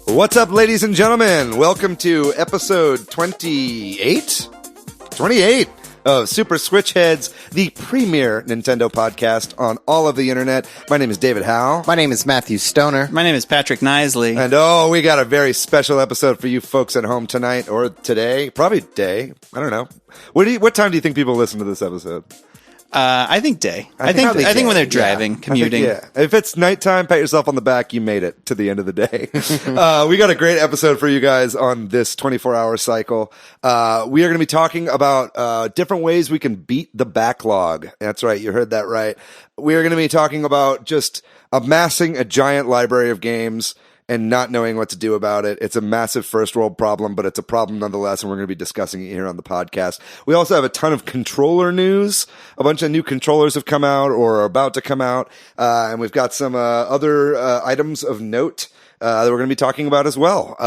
What's up, ladies and gentlemen? Welcome to episode 28? 28 of Super Switch Headz, the premier Nintendo podcast on all of the internet. My name is David Howe. My name is Matthew Stoner. My name is Patrick Nisley. And we got a very special episode for you folks at home tonight or today. Probably day. I don't know. What time do you think people listen to this episode? I think day. I think when they're driving, commuting. If it's nighttime, pat yourself on the back. You made it to the end of the day. We got a great episode for you guys on this 24-hour cycle. We are going to be talking about different ways we can beat the backlog. That's right. You heard that right. We are going to be talking about just amassing a giant library of games and not knowing what to do about it. It's a massive first world problem, but it's a problem nonetheless, and we're going to be discussing it here on the podcast. We also have a ton of controller news. A bunch of new controllers have come out or are about to come out, and we've got some other items of note that we're going to be talking about as well.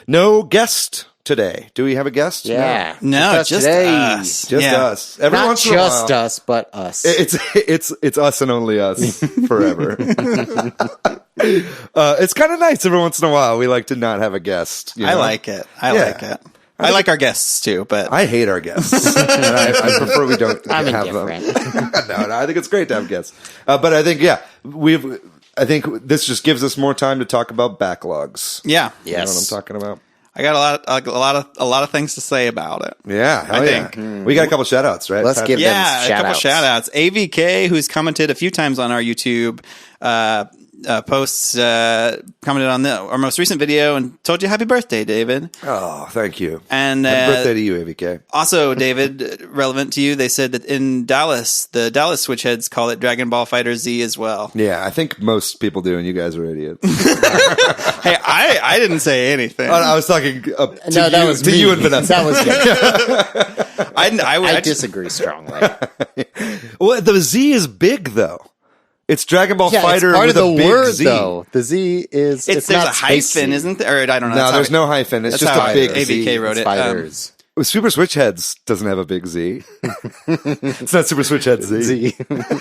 No guest today. Do we have a guest? Yeah. No, just us. Just us. Every Not once in a just while. us, but us. It's us and only us forever. It's kind of nice every once in a while. We like to not have a guest. You know? I like it. I like it. I like our guests too, but I hate our guests. And I prefer we don't I'm have indifferent. them. No, I think it's great to have guests. But I think, I think this just gives us more time to talk about backlogs. yeah, You know what I'm talking about? I got a lot of things to say about it. Yeah, hell I yeah. think. We got a couple shout outs, right? Let's give them Yeah, a couple shout-outs. shout outs. AVK, who's commented a few times on our YouTube posts, commented on our most recent video and told you happy birthday, David. Oh, thank you. And Happy birthday to you, AVK. also, David, relevant to you, they said that in Dallas, the Dallas Switch Heads call it Dragon Ball Fighter Z as well. Yeah, I think most people do, and you guys are idiots. Hey, I didn't say anything. I was talking to that was me. you and Vanessa. That was good. I I disagree strongly. Well, the Z is big, though. It's Dragon Ball Yeah, Fighter it's part with of a the big word, Z. though. The Z is There's not a hyphen, space Z. isn't there? Or I don't know. No, That's there's how no hyphen. It's that's just how a big AVK Z. wrote it. Spiders. Super Switch Headz doesn't have a big Z. It's not Super Switch Headz Z. Z.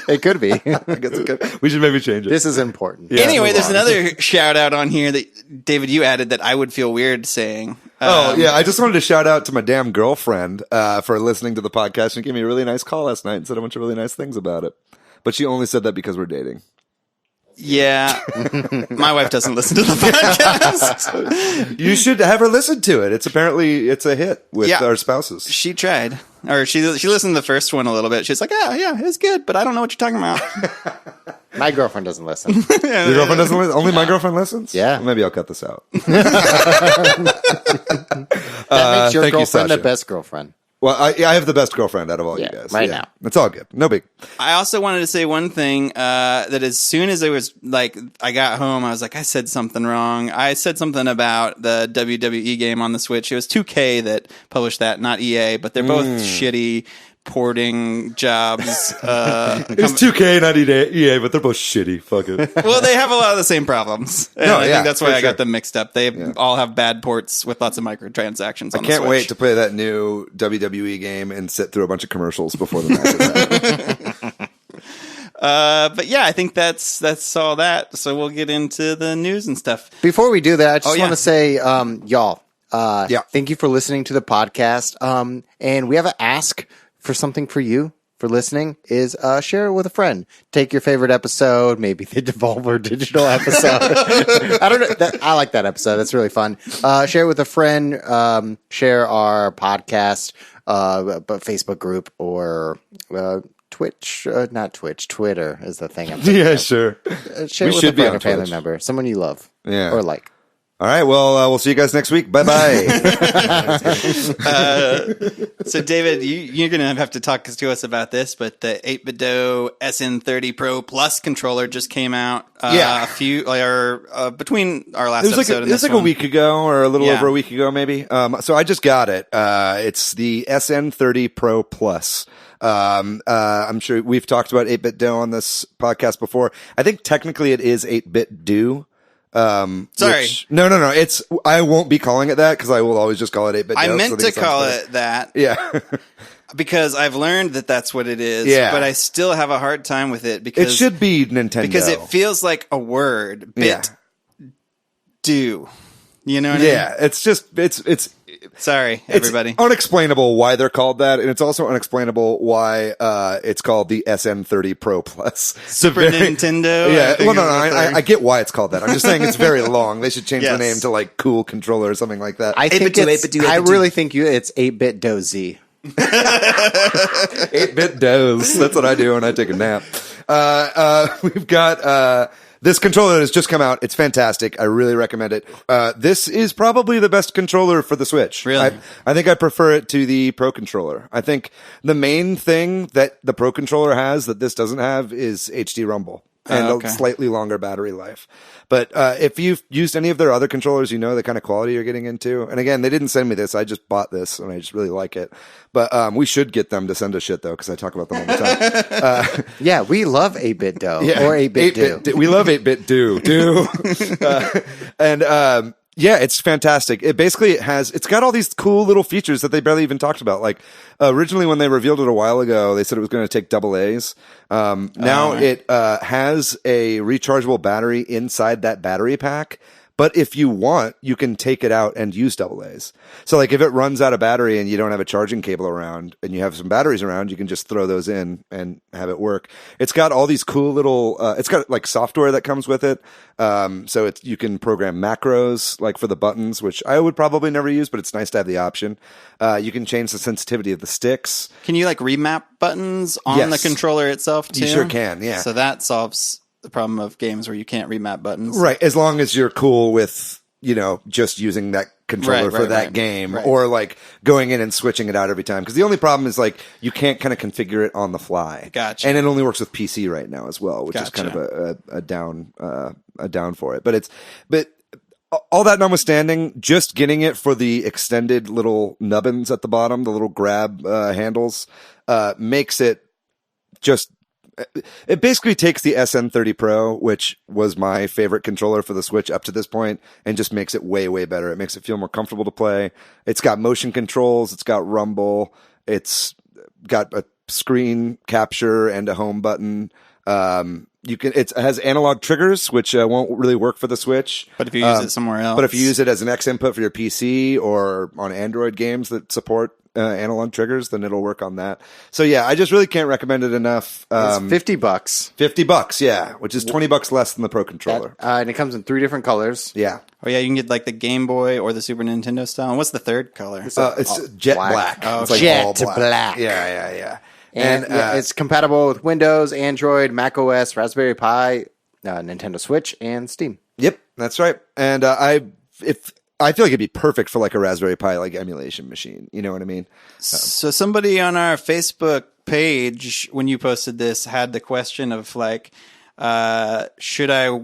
It could be. I guess it could. We should maybe change it. This is important. Yeah. Anyway, there's move on. another shout out on here that David, you added that I would feel weird saying. Yeah, I just wanted to shout out to my damn girlfriend for listening to the podcast and gave me a really nice call last night and said a bunch of really nice things about it. But she only said that because we're dating. Yeah, my wife doesn't listen to the podcast. You should have her listen to it. It's a hit with our spouses. She tried, or she listened to the first one a little bit. She's like, yeah, it's good, but I don't know what you're talking about. My girlfriend doesn't listen. Your girlfriend doesn't listen? Only my girlfriend listens? Yeah. Well, maybe I'll cut this out. That makes your thank you, girlfriend the Sasha. best girlfriend. Well, I have the best girlfriend out of all you Yeah, guys. right now. It's all good. No big. I also wanted to say one thing that as soon as I got home, I was like, I said something wrong. I said something about the WWE game on the Switch. It was 2K that published that, not EA, but they're both shitty porting jobs. It's 2K, not EA, but they're both shitty. Fuck it. Well, they have a lot of the same problems. And No, I yeah, think that's why for I got sure. them mixed up. They all have bad ports with lots of microtransactions on the Can't Switch. wait to play that new WWE game and sit through a bunch of commercials before the match. But yeah, I think that's all that. So we'll get into the news and stuff. Before we do that, I just yeah. want to say, y'all, thank you for listening to the podcast. And we have an ask for something for you for listening is share it with a friend. Take your favorite episode, maybe the Devolver Digital episode. I don't know. I like that episode. That's really fun. Share it with a friend. Share our podcast, Facebook group or Twitch. Not Twitch. Twitter is the thing. I'm thinking Yeah, of. sure. Share We it with should a be friend on or family Twitch. member, someone you love, Yeah. or like. All right. Well, we'll see you guys next week. Bye-bye. So David, you're going to have to talk to us about this, but the 8BitDo SN30 Pro Plus controller just came out between our last episode and it was this like one. a week ago or a little Yeah. over a week ago, maybe. So I just got it. It's the SN30 Pro Plus. I'm sure we've talked about 8BitDo on this podcast before. I think technically it is 8BitDo. Sorry. No. It's I won't be calling it that because I will always just call it 8-bit. I meant to call it that. Yeah. Because I've learned that that's what it is. Yeah. But I still have a hard time with it because it should be Nintendo because it feels like a word. Do. You know what I mean? Yeah. It's just it's. Sorry, everybody. It's unexplainable why they're called that, and it's also unexplainable why it's called the SN30 Pro Plus. Super Nintendo. Yeah, well, no, I get why it's called that. I'm just saying it's very long. They should change the name to like Cool Controller or something like that. I think I really think it's 8-bit dozy. 8-bit doze. That's what I do when I take a nap. We've got this controller has just come out. It's fantastic. I really recommend it. This is probably the best controller for the Switch. Really? I think I prefer it to the Pro Controller. I think the main thing that the Pro Controller has that this doesn't have is HD Rumble and a slightly longer battery life. But if you've used any of their other controllers, you know the kind of quality you're getting into. And again, they didn't send me this. I just bought this, and I just really like it. But we should get them to send us shit, though, because I talk about them all the time. Yeah, we love 8-bit dough or 8-bit do. We love 8-bit do. Yeah, it's fantastic. It's got all these cool little features that they barely even talked about. Like originally when they revealed it a while ago, they said it was going to take AA's. Now it has a rechargeable battery inside that battery pack. But if you want, you can take it out and use AA's. So like if it runs out of battery and you don't have a charging cable around and you have some batteries around, you can just throw those in and have it work. It's got all these cool little, it's got like software that comes with it. So you can program macros like for the buttons, which I would probably never use, but it's nice to have the option. You can change the sensitivity of the sticks. Can you like remap buttons on the controller itself too? You sure can, yeah. So that solves the problem of games where you can't remap buttons. Right, as long as you're cool with, just using that controller for that game or like going in and switching it out every time. Because the only problem is like you can't kind of configure it on the fly. Gotcha. And it only works with PC right now as well, which is kind of a down for it. But all that notwithstanding, just getting it for the extended little nubbins at the bottom, the little grab handles, makes it just. It basically takes the SN30 Pro, which was my favorite controller for the Switch up to this point, and just makes it way, way better. It makes it feel more comfortable to play. It's got motion controls. It's got rumble. It's got a screen capture and a home button. It has analog triggers, which won't really work for the Switch. But if you use it somewhere else. But if you use it as an X input for your PC or on Android games that support analog triggers, then it'll work on that. So yeah, I just really can't recommend it enough. It's $50. $50, yeah, which is $20 less than the Pro Controller. And it comes in 3 different colors. Yeah. Oh yeah, you can get like the Game Boy or the Super Nintendo style. And what's the third color? It's jet black. Oh, it's like jet all black. Yeah. And it's compatible with Windows, Android, Mac OS, Raspberry Pi, Nintendo Switch, and Steam. Yep, that's right. And I feel like it'd be perfect for like a Raspberry Pi like emulation machine. You know what I mean? So somebody on our Facebook page, when you posted this, had the question of like, should I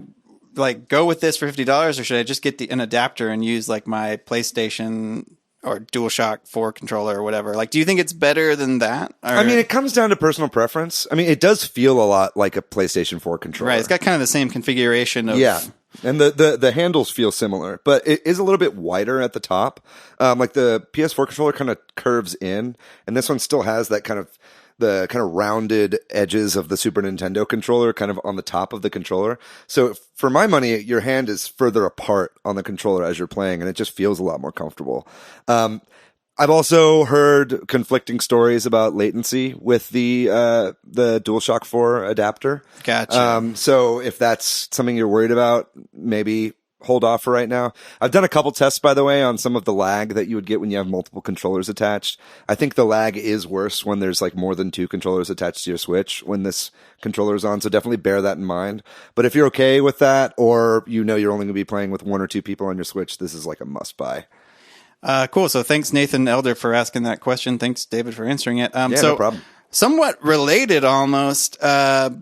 like go with this for $50 or should I just get an adapter and use like my PlayStation or DualShock 4 controller or whatever? Like, do you think it's better than that? Or? I mean, it comes down to personal preference. I mean, it does feel a lot like a PlayStation 4 controller. Right. It's got kind of the same configuration of... Yeah. And the handles feel similar, but it is a little bit wider at the top. Like the PS4 controller kind of curves in, and this one still has that kind of the kind of rounded edges of the Super Nintendo controller kind of on the top of the controller. So for my money, your hand is further apart on the controller as you're playing, and it just feels a lot more comfortable. I've also heard conflicting stories about latency with the DualShock 4 adapter. Gotcha. So if that's something you're worried about, maybe hold off for right now. I've done a couple tests, by the way, on some of the lag that you would get when you have multiple controllers attached. I think the lag is worse when there's like more than 2 controllers attached to your Switch when this controller is on. So definitely bear that in mind. But if you're okay with that, or you're only going to be playing with 1 or 2 people on your Switch, this is like a must buy. Cool. So thanks, Nathan Elder, for asking that question. Thanks, David, for answering it. No problem. Somewhat related almost, there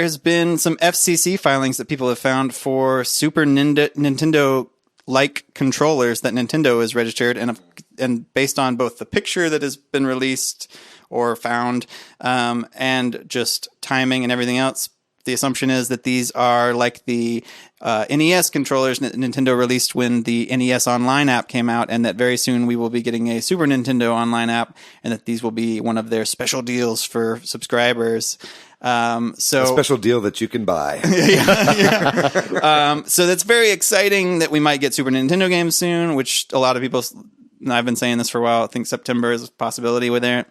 has been some FCC filings that people have found for Super Nintendo-like controllers that Nintendo has registered, and based on both the picture that has been released or found, and just timing and everything else, the assumption is that these are like the NES controllers that Nintendo released when the NES Online app came out, and that very soon we will be getting a Super Nintendo Online app, and that these will be one of their special deals for subscribers. A special deal that you can buy. So that's very exciting that we might get Super Nintendo games soon, which a lot of people, I've been saying this for a while, I think September is a possibility with it.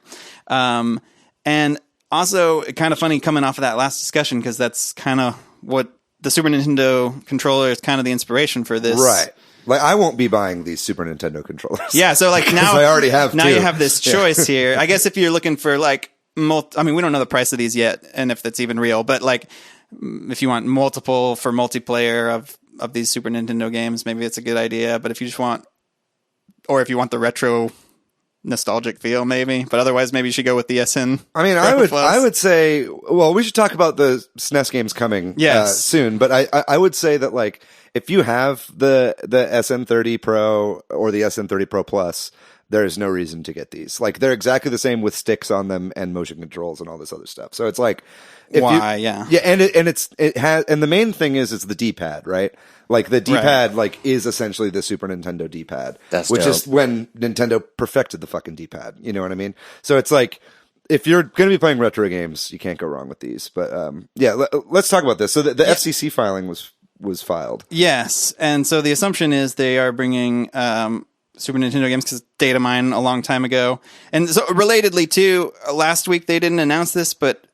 And also, kind of funny coming off of that last discussion, because that's kind of what the Super Nintendo controller is kind of the inspiration for this. Right. Like, I won't be buying these Super Nintendo controllers. Yeah, so like now I already have now two. You have this choice here. I guess if you're looking for like, I mean, we don't know the price of these yet, and if that's even real, but like, if you want multiple for multiplayer of these Super Nintendo games, maybe it's a good idea. But if you just want, or if you want the retro nostalgic feel, maybe. But otherwise, maybe you should go with the SN. I mean, I would say, well, we should talk about the SNES games coming soon. But I would say that, like, if you have the SN30 Pro or the SN30 Pro Plus, there is no reason to get these. Like, they're exactly the same with sticks on them and motion controls and all this other stuff. So it's like, yeah, and it has, and the main thing is it's the D-pad, right? Like, the D-pad like is essentially the Super Nintendo D-pad, which is when Nintendo perfected the fucking D-pad. You know what I mean? So it's like, if you're going to be playing retro games, you can't go wrong with these. But let's talk about this. So the FCC filing was filed. Yes, and so the assumption is they are bringing Super Nintendo games, because data mine a long time ago. And so relatedly too, last week they didn't announce this, but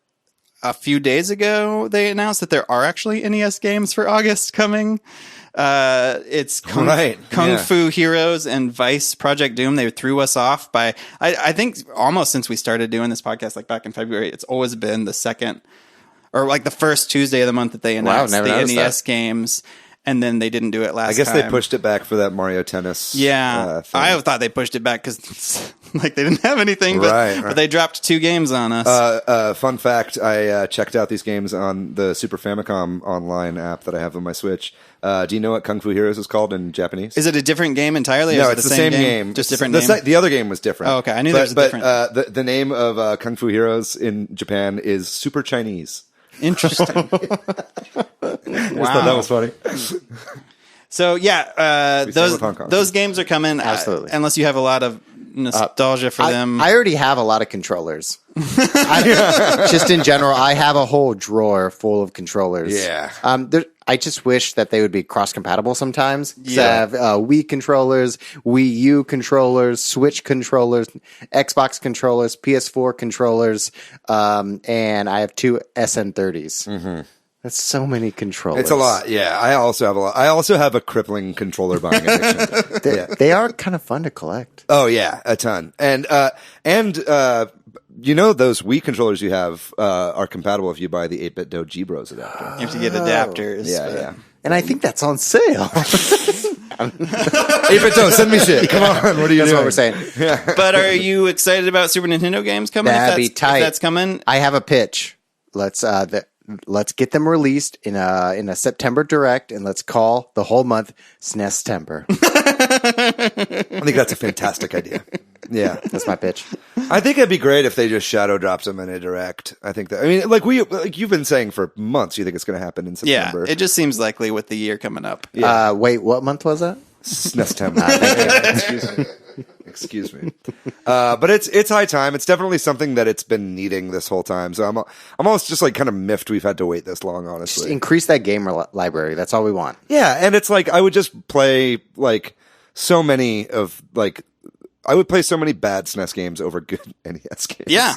a few days ago they announced that there are actually NES games for August coming. It's Kung Fu Heroes and Vice Project Doom. They threw us off by, I think almost since we started doing this podcast, like back in February, it's always been the second or like the first Tuesday of the month that they announced the NES games. And then they didn't do it last time. I guess they pushed it back for that Mario Tennis. Yeah. I thought they pushed it back because like they didn't have anything, but they dropped 2 games on us. Fun fact, I checked out these games on the Super Famicom online app that I have on my Switch. Do you know what Kung Fu Heroes is called in Japanese? Is it a different game entirely? No, or it's the same game. Just different name? The other game was different. Oh, okay. I knew there was a different. But the name of Kung Fu Heroes in Japan is Super Chinese. Interesting. Wow. That was funny. So yeah, those games are coming. Absolutely. Unless you have a lot of nostalgia for them. I already have a lot of controllers. Just in general, I have a whole drawer full of controllers. Yeah. I just wish that they would be cross-compatible sometimes. Yeah. I have Wii controllers, Wii U controllers, Switch controllers, Xbox controllers, PS4 controllers, and I have 2 SN30s. Mm-hmm. That's so many controllers. It's a lot, yeah. I also have a lot. I also have a crippling controller buying addiction. They are kind of fun to collect. Oh yeah, a ton. And you know those Wii controllers you have are compatible if you buy the 8-bit Doji Bros adapter. You have to get adapters. Yeah. And I think that's on sale. 8-bit Do, send me shit. Come on, what are you That's doing? what we're saying. But are you excited about Super Nintendo games coming? That'd be tight. If that's coming. I have a pitch. Let's get them released in a September Direct, and let's call the whole month SNES-tember. I think that's a fantastic idea. Yeah, that's my pitch. I think it'd be great if they just shadow dropped them in a Direct. I think that. I mean, like you've been saying for months, you think it's going to happen in September. Yeah, it just seems likely with the year coming up. Yeah. Wait, what month was that? SNES-tember. Excuse me. But it's high time. It's definitely something that it's been needing this whole time. So I'm almost just like kind of miffed we've had to wait this long, honestly. Just increase that gamer library. That's all we want. Yeah, and it's like I would just play like so many of like I would play so many bad SNES games over good NES games. Yeah.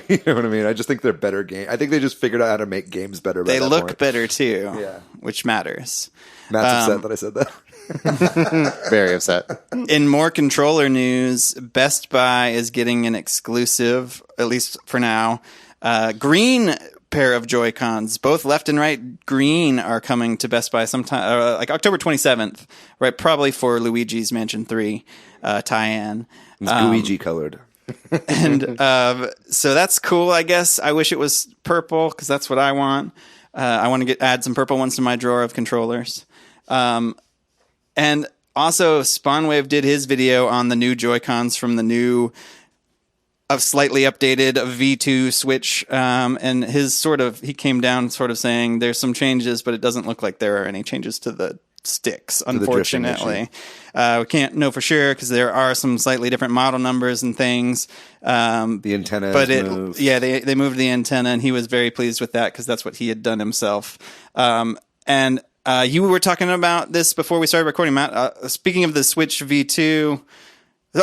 You know what I mean? I just think they're better games. I think they just figured out how to make games better. They look point. better too. Yeah. Which matters. Matt's upset that I said that. Very upset. In more controller news, Best Buy is getting an exclusive, at least for now, green pair of Joy-Cons, both left and right green, are coming to Best Buy sometime, like October 27th, right? Probably for Luigi's Mansion 3 tie-in. It's Luigi colored. And so that's cool, I guess. I wish it was purple because that's what I want. I want to add some purple ones to my drawer of controllers. And also, Spawnwave did his video on the new Joy-Cons from the new a slightly updated V2 Switch, and he came down sort of saying there's some changes, but it doesn't look like there are any changes to the sticks, unfortunately. We can't know for sure because there are some slightly different model numbers and things. The antenna moved. Yeah, they moved the antenna, and he was very pleased with that because that's what he had done himself. And you were talking about this before we started recording, Matt. Speaking of the Switch V2...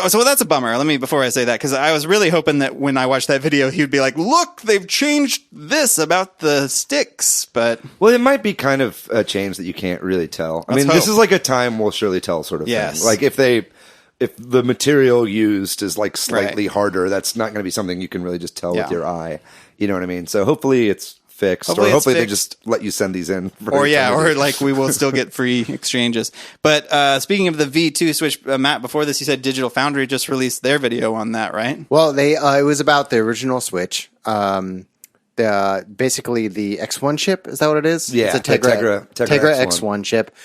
So that's a bummer. Before I say that, because I was really hoping that when I watched that video, he'd be like, look, they've changed this about the sticks. But well, it might be kind of a change that you can't really tell. This is like a time we'll surely tell sort of thing. Like if the material used is like slightly harder, that's not going to be something you can really just tell with your eye. You know what I mean? So hopefully it's fixed, or hopefully they just let you send these in. Or like we will still get free exchanges. But speaking of the V2 Switch, Matt, before this, you said Digital Foundry just released their video on that, right? Well, it was about the original Switch. Basically the X1 chip, is that what it is? Yeah, it's a Tegra X1 chip.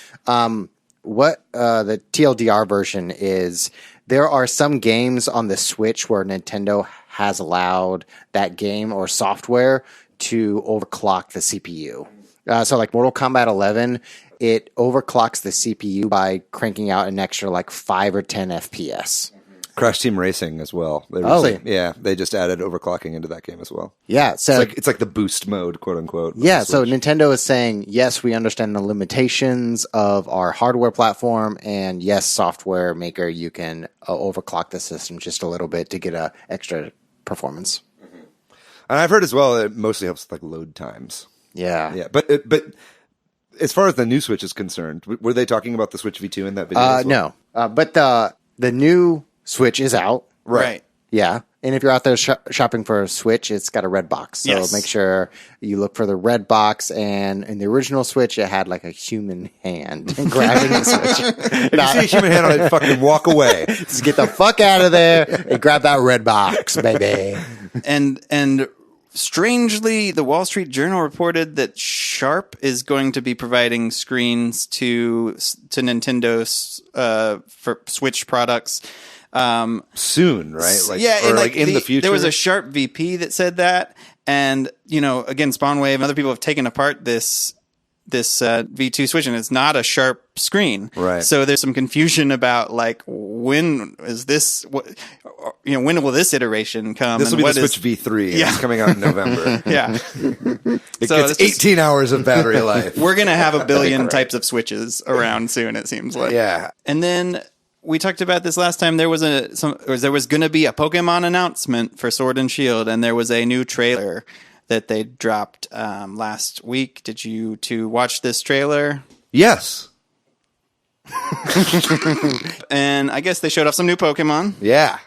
What the TLDR version is, there are some games on the Switch where Nintendo has allowed that game or software to overclock the CPU. So like Mortal Kombat 11, it overclocks the CPU by cranking out an extra like 5 or 10 FPS. Crash Team Racing as well. They just added overclocking into that game as well. Yeah, so it's like the boost mode, quote unquote. Yeah, so Nintendo is saying, yes, we understand the limitations of our hardware platform, and yes, software maker, you can overclock the system just a little bit to get a extra performance. And I've heard as well it mostly helps with like load times. Yeah. But as far as the new Switch is concerned, were they talking about the Switch V2 in that video? As well? No. But the new Switch is out. Right. Yeah. And if you're out there shopping for a Switch, it's got a red box. So make sure you look for the red box. And in the original Switch, it had like a human hand grabbing the Switch. If you see a human hand on it, fucking walk away. Just get the fuck out of there and grab that red box, baby. And strangely, the Wall Street Journal reported that Sharp is going to be providing screens to Nintendo's for Switch products soon, right? In the future. There was a Sharp VP that said that, and again, Spawnwave and other people have taken apart this V2 Switch, and it's not a Sharp screen, right? So there's some confusion about like when is this? When will this iteration come? This will be the Switch V3. Yeah. It's coming out in November. Yeah, it gets 18 hours of battery life. We're gonna have a billion types of Switches around soon. It seems like. Yeah, and then. We talked about this last time. There was there was going to be a Pokemon announcement for Sword and Shield, and there was a new trailer that they dropped last week. Did you two watch this trailer? Yes. And I guess they showed off some new Pokemon. Yeah.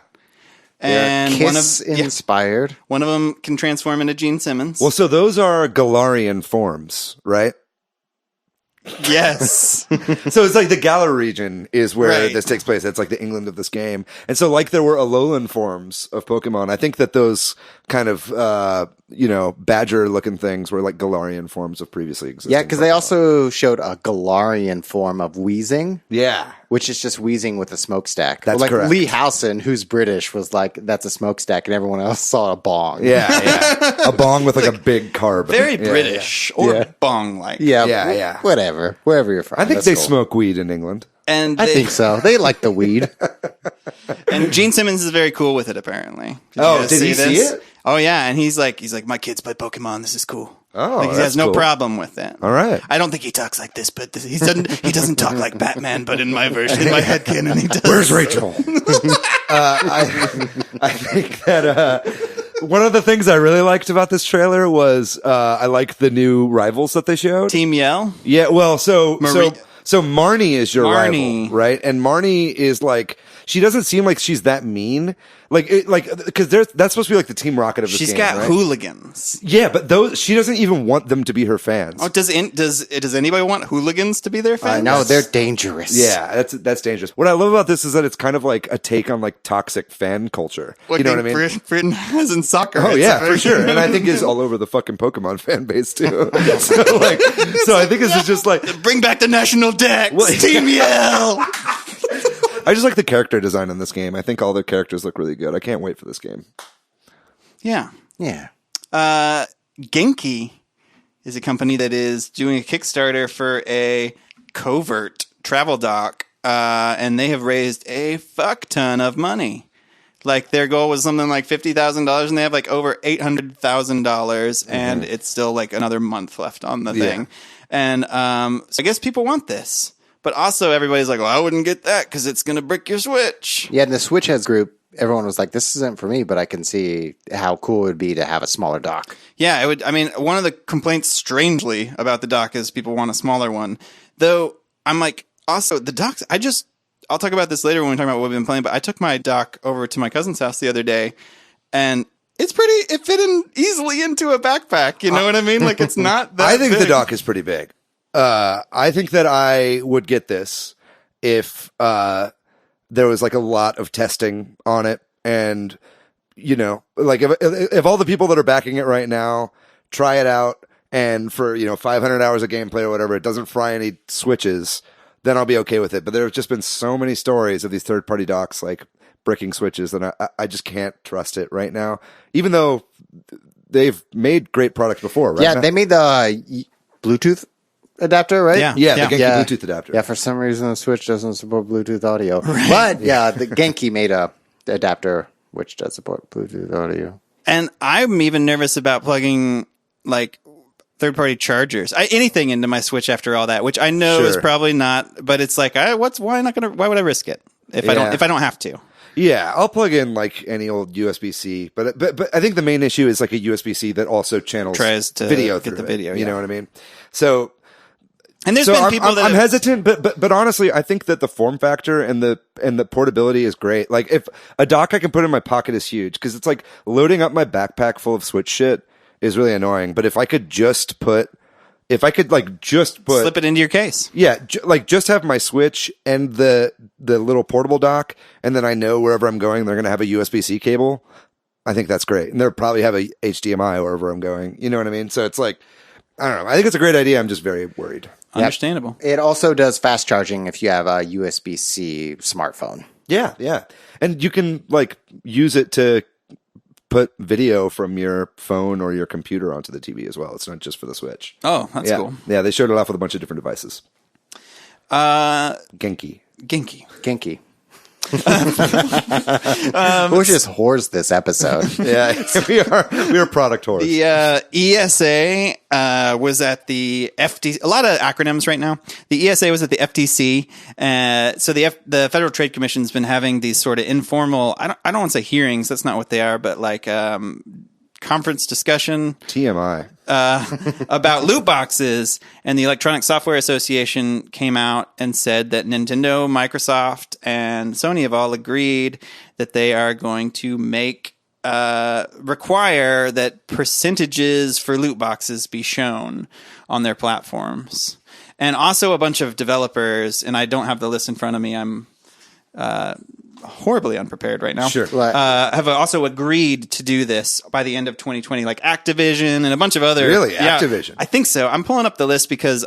And inspired. One of them can transform into Gene Simmons. Well, so those are Galarian forms, right? Yes. So it's like the Galar region is where this takes place. That's like the England of this game. And so like there were Alolan forms of Pokemon. I think that those kind of, badger looking things were like Galarian forms of previously existing. Yeah, because they also showed a Galarian form of Weezing. Yeah. Which is just Weezing with a smokestack. That's correct. Lee Howson, who's British, was like, that's a smokestack, and everyone else saw a bong. Yeah. A bong with like a big carb. Very British. Or bong-like. Yeah. Whatever. Wherever you're from. I think they smoke weed in England. And I think so. They like the weed. And Gene Simmons is very cool with it, apparently. Did he see it? Oh, yeah. And he's like, my kids play Pokemon. This is cool. Oh, he has no problem with it. All right. I don't think he talks like this, but he doesn't talk like Batman, but in my version, in my headcanon, he does. Where's Rachel? I think that one of the things I really liked about this trailer was I liked the new rivals that they showed. Team Yell? Yeah, well, so Marnie is your rival, right? And Marnie is like, she doesn't seem like she's that mean. Because that's supposed to be like the Team Rocket of this game. She's got right? hooligans. Yeah, but she doesn't even want them to be her fans. Oh, does anybody want hooligans to be their fans? No, they're dangerous. Yeah, that's dangerous. What I love about this is that it's kind of like a take on like toxic fan culture. You know what I mean? Britain has in soccer. Oh yeah, for sure. And I think it's all over the fucking Pokemon fan base too. So I think this is just like bring back the national Dex. Team Yell. I just like the character design in this game. I think all the characters look really good. I can't wait for this game. Yeah. Yeah. Genki is a company that is doing a Kickstarter for a covert travel dock, and they have raised a fuck ton of money. Like, their goal was something like $50,000, and they have like over $800,000, and it's still like another month left on the thing. And so I guess people want this, but also everybody's like, well, I wouldn't get that because it's going to brick your Switch. Yeah, in the Switch Headz group, everyone was like, this isn't for me, but I can see how cool it would be to have a smaller dock. Yeah, it would. I mean, one of the complaints, strangely, about the dock is people want a smaller one. Though, I'm like, also, the docks, I'll talk about this later when we talk about what we've been playing, but I took my dock over to my cousin's house the other day, and it fit in easily into a backpack. You know what I mean? Like, it's not that I think big. the dock is pretty big. I think that I would get this if there was like a lot of testing on it, and you know, like if all the people that are backing it right now try it out, and for 500 hours of gameplay or whatever, it doesn't fry any switches, then I'll be okay with it. But there have just been so many stories of these third-party docks like bricking switches that I just can't trust it right now, even though they've made great products before, right? Yeah, Matt? they made the Bluetooth adapter, right? Yeah. the Genki Bluetooth adapter. Yeah, for some reason the Switch doesn't support Bluetooth audio. Right. But yeah, the Genki made a adapter which does support Bluetooth audio. And I'm even nervous about plugging like third-party chargers, anything into my Switch after all that, which I know is probably not. But it's like, why would I risk it if I don't have to? Yeah, I'll plug in like any old USB-C, but I think the main issue is like a USB-C that also tries to video get the it, video. You know what I mean? So. And there's been people that I'm hesitant, but honestly, I think that the form factor and the portability is great. Like, if a dock I can put in my pocket is huge, because it's like loading up my backpack full of Switch shit is really annoying. But if I could slip it into your case, yeah, just have my Switch and the little portable dock, and then I know wherever I'm going, they're gonna have a USB-C cable. I think that's great, and they'll probably have a HDMI wherever I'm going. You know what I mean? So it's like, I don't know. I think it's a great idea. I'm just very worried. Understandable. Yep. It also does fast charging if you have a USB-C smartphone. Yeah. And you can like use it to put video from your phone or your computer onto the TV as well. It's not just for the Switch. Oh, that's cool. Yeah, they showed it off with a bunch of different devices. Genki. We're just whores this episode. Yeah, we are product whores. The ESA was at the FTC. A lot of acronyms right now. The ESA was at the FTC. So the Federal Trade Commission's been having these sort of informal. I don't want to say hearings. That's not what they are, but like conference discussion. TMI. About loot boxes, and the Electronic Software Association came out and said that Nintendo, Microsoft, and Sony have all agreed that they are going to require that percentages for loot boxes be shown on their platforms. And also a bunch of developers, and I don't have the list in front of me, I'm horribly unprepared right now. Sure. Have also agreed to do this by the end of 2020, like Activision and a bunch of other. Really? Activision? I think so. I'm pulling up the list because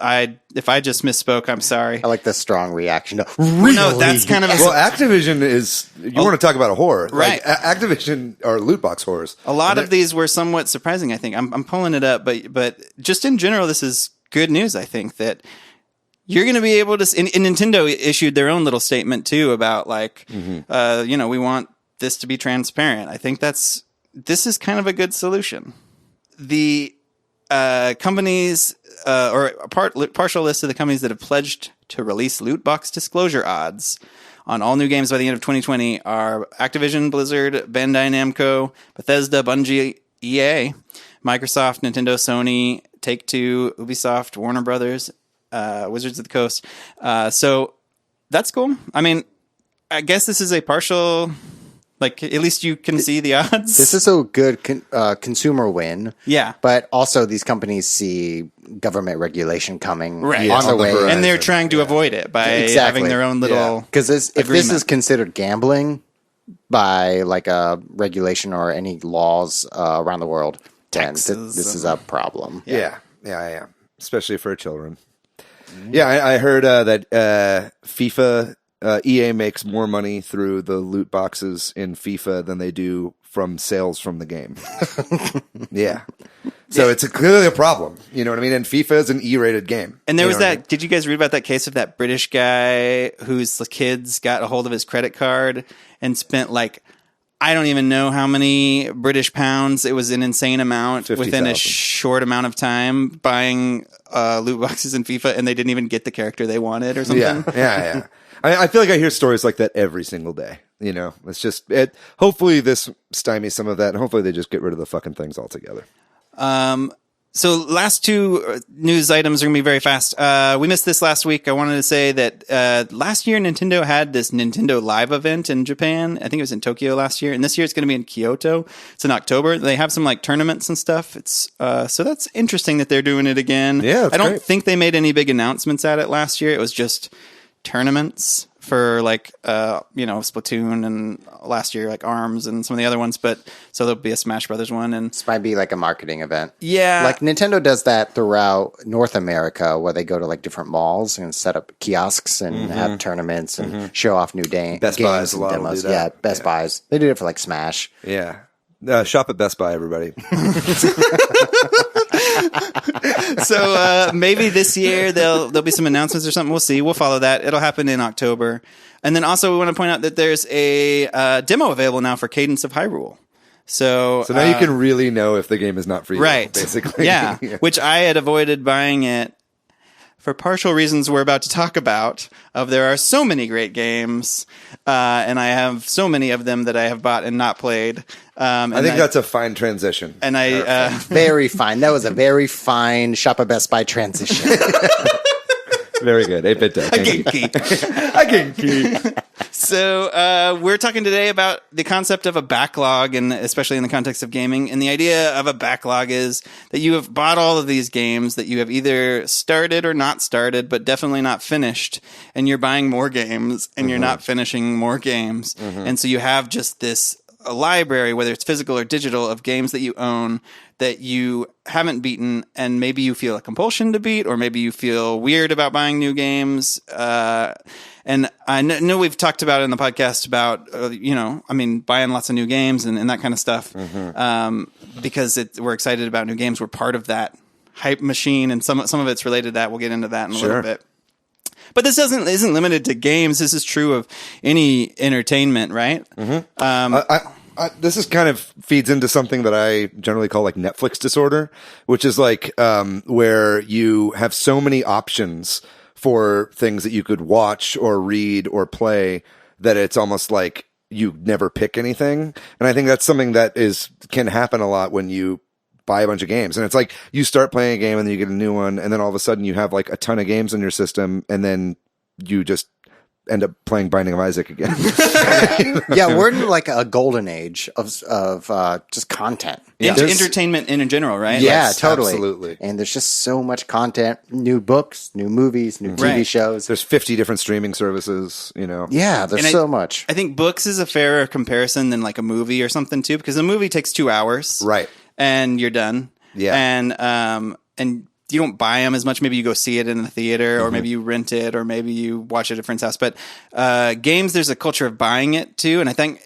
if I just misspoke, I'm sorry. I like the strong reaction. Really? No, that's kind of well, Activision is, you want to talk about a horror. Right. Like, Activision are loot box horrors. A lot of these were somewhat surprising, I think. I'm pulling it up, but just in general, this is good news, I think, that you're going to be able to, and Nintendo issued their own little statement too about like, we want this to be transparent. I think this is kind of a good solution. The companies, or a partial list of the companies that have pledged to release loot box disclosure odds on all new games by the end of 2020 are Activision, Blizzard, Bandai Namco, Bethesda, Bungie, EA, Microsoft, Nintendo, Sony, Take-Two, Ubisoft, Warner Brothers, Wizards of the Coast. So that's cool. I mean, I guess this is a partial, like, at least you can see the odds. This is a good consumer win. Yeah. But also these companies see government regulation coming right. on the way. And they're trying to avoid it by having their own little Because if this is considered gambling by like a regulation or any laws around the world, then this is a problem. Yeah. Especially for children. Yeah, I heard that FIFA, EA makes more money through the loot boxes in FIFA than they do from sales from the game. Yeah. So it's clearly a problem. You know what I mean? And FIFA is an E-rated game. And there was that. Did you guys read about that case of that British guy whose kids got a hold of his credit card and spent like, I don't even know how many British pounds. It was an insane amount 50, within 000. a short amount of time buying loot boxes in FIFA, and they didn't even get the character they wanted or something. Yeah. I feel like I hear stories like that every single day. You know, it's just hopefully this stymies some of that, and hopefully they just get rid of the fucking things altogether. So last two news items are going to be very fast. We missed this last week. I wanted to say that last year Nintendo had this Nintendo Live event in Japan. I think it was in Tokyo last year. And this year it's going to be in Kyoto. It's in October. They have some like tournaments and stuff. It's so that's interesting that they're doing it again. Yeah, I don't great. think they made any big announcements at it last year. It was just tournaments for like Splatoon and last year like ARMS and some of the other ones, but so there'll be a Smash Brothers one, and This might be like a marketing event. yeah, Like Nintendo does that throughout North America, where they go to like different malls and set up kiosks and have tournaments and show off new Best games Buys, a and lot will demos. do that. Yeah, Best Buys. They did it for like Smash. Yeah. Shop at Best Buy, everybody. So maybe this year there'll be some announcements or something. We'll see. We'll follow that. It'll happen in October. And then also we want to point out that there's a demo available now for Cadence of Hyrule. So So now you can really know if the game is not for you, right, basically. yeah. Which I had avoided buying it for partial reasons we're about to talk about. There are so many great games, and I have so many of them that I have bought and not played. I think that's a fine transition. And I Very fine. That was a very fine Shop at Best Buy transition. Very good. 8-bit deck. I can keep. So we're talking today about the concept of a backlog, and especially in the context of gaming. And the idea of a backlog is that you have bought all of these games that you have either started or not started, but definitely not finished. And you're buying more games, and you're not finishing more games. And so you have just this a library, whether it's physical or digital, of games that you own that you haven't beaten, and maybe you feel a compulsion to beat, or maybe you feel weird about buying new games. And I know we've talked about it in the podcast about, buying lots of new games and that kind of stuff, because we're excited about new games. We're part of that hype machine, and some of it's related to that. We'll get into that in a little bit. But this isn't limited to games. This is true of any entertainment, right? This is kind of feeds into something that I generally call like Netflix disorder, which is like where you have so many options for things that you could watch or read or play that it's almost like you never pick anything. And I think that's something that can happen a lot when you buy a bunch of games. And it's like you start playing a game and then you get a new one, and then all of a sudden you have like a ton of games in your system, and then you just end up playing Binding of Isaac again. Yeah, we're in like a golden age of just content. Entertainment in general, right? Yeah, Yes, totally. absolutely. And there's just so much content, new books, new movies, new TV Right. shows. There's 50 different streaming services, you know. Yeah, there's And so much. I think books is a fairer comparison than like a movie or something too, because a movie takes 2 hours, Right. and you're done. Yeah. And you don't buy them as much. Maybe you go see it in the theater, or maybe you rent it, or maybe you watch it at a friend's house. But games, there's a culture of buying it too. And I think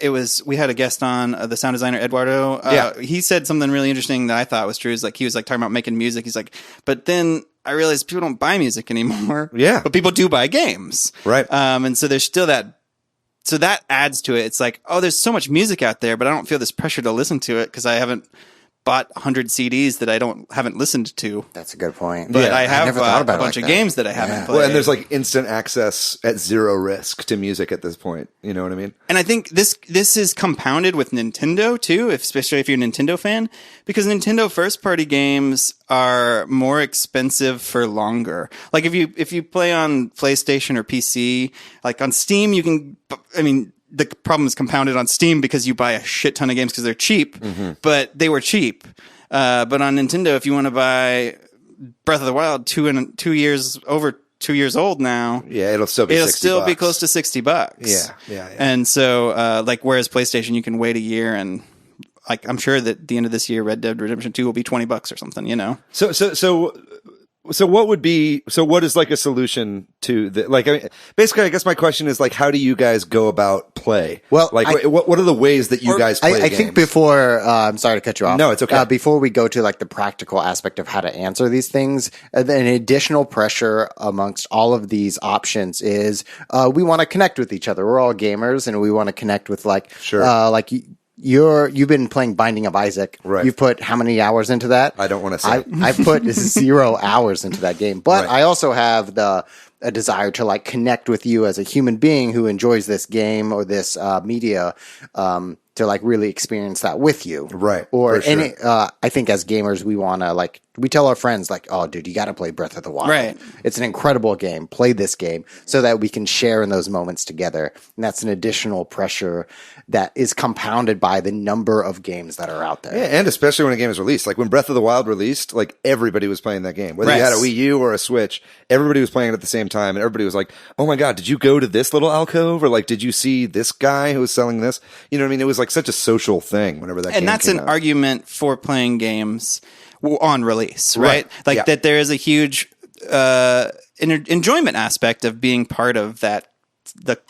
we had a guest on, the sound designer Eduardo. He said something really interesting that I thought was true. Is like he was like talking about making music. He's like, but then I realized people don't buy music anymore. Yeah. but people do buy games. Right. And so there's still that. So that adds to it. It's like, oh, there's so much music out there, but I don't feel this pressure to listen to it because I haven't bought 100 CDs that I haven't listened to. That's a good point. But I have never thought about a bunch it of like that. games that I haven't played. Well, and there's like instant access at zero risk to music at this point. You know what I mean? And I think this is compounded with Nintendo too, especially if you're a Nintendo fan, because Nintendo first party games are more expensive for longer. Like if you play on PlayStation or PC, like on Steam, the problem is compounded on Steam because you buy a shit ton of games because they're cheap, but they were cheap. But on Nintendo, if you want to buy Breath of the Wild, 2 years old now, it'll still be $60. close to $60. Yeah. And so, whereas PlayStation, you can wait a year, and like I'm sure that at the end of this year, Red Dead Redemption 2 will be $20 or something. You know. So So what is like a solution to the, like, I mean, basically, I guess my question is like, how do you guys go about play? Well, like, what are the ways that you guys play I games? think before, I'm sorry to cut you off. No, it's okay. Before we go to like the practical aspect of how to answer these things, an additional pressure amongst all of these options is, we want to connect with each other. We're all gamers and we want to connect with like, like you've been playing Binding of Isaac. Right. You've put how many hours into that? I don't want to say. I've put 0 hours into that game, but I also have a desire to like connect with you as a human being who enjoys this game or this media, to like really experience that with you. Right. Or for sure. any, I think as gamers, we want to like, we tell our friends like, oh dude, you got to play Breath of the Wild. Right. It's an incredible game. Play this game so that we can share in those moments together. And that's an additional pressure that is compounded by the number of games that are out there. Yeah, and especially when a game is released. Like when Breath of the Wild released, like everybody was playing that game. Whether you had a Wii U or a Switch, everybody was playing it at the same time. And everybody was like, oh my God, did you go to this little alcove? Or like, did you see this guy who was selling this? You know what I mean? It was like such a social thing whenever that game And that's came an out. argument for playing games on release, right? Like that there is a huge enjoyment aspect of being part of that,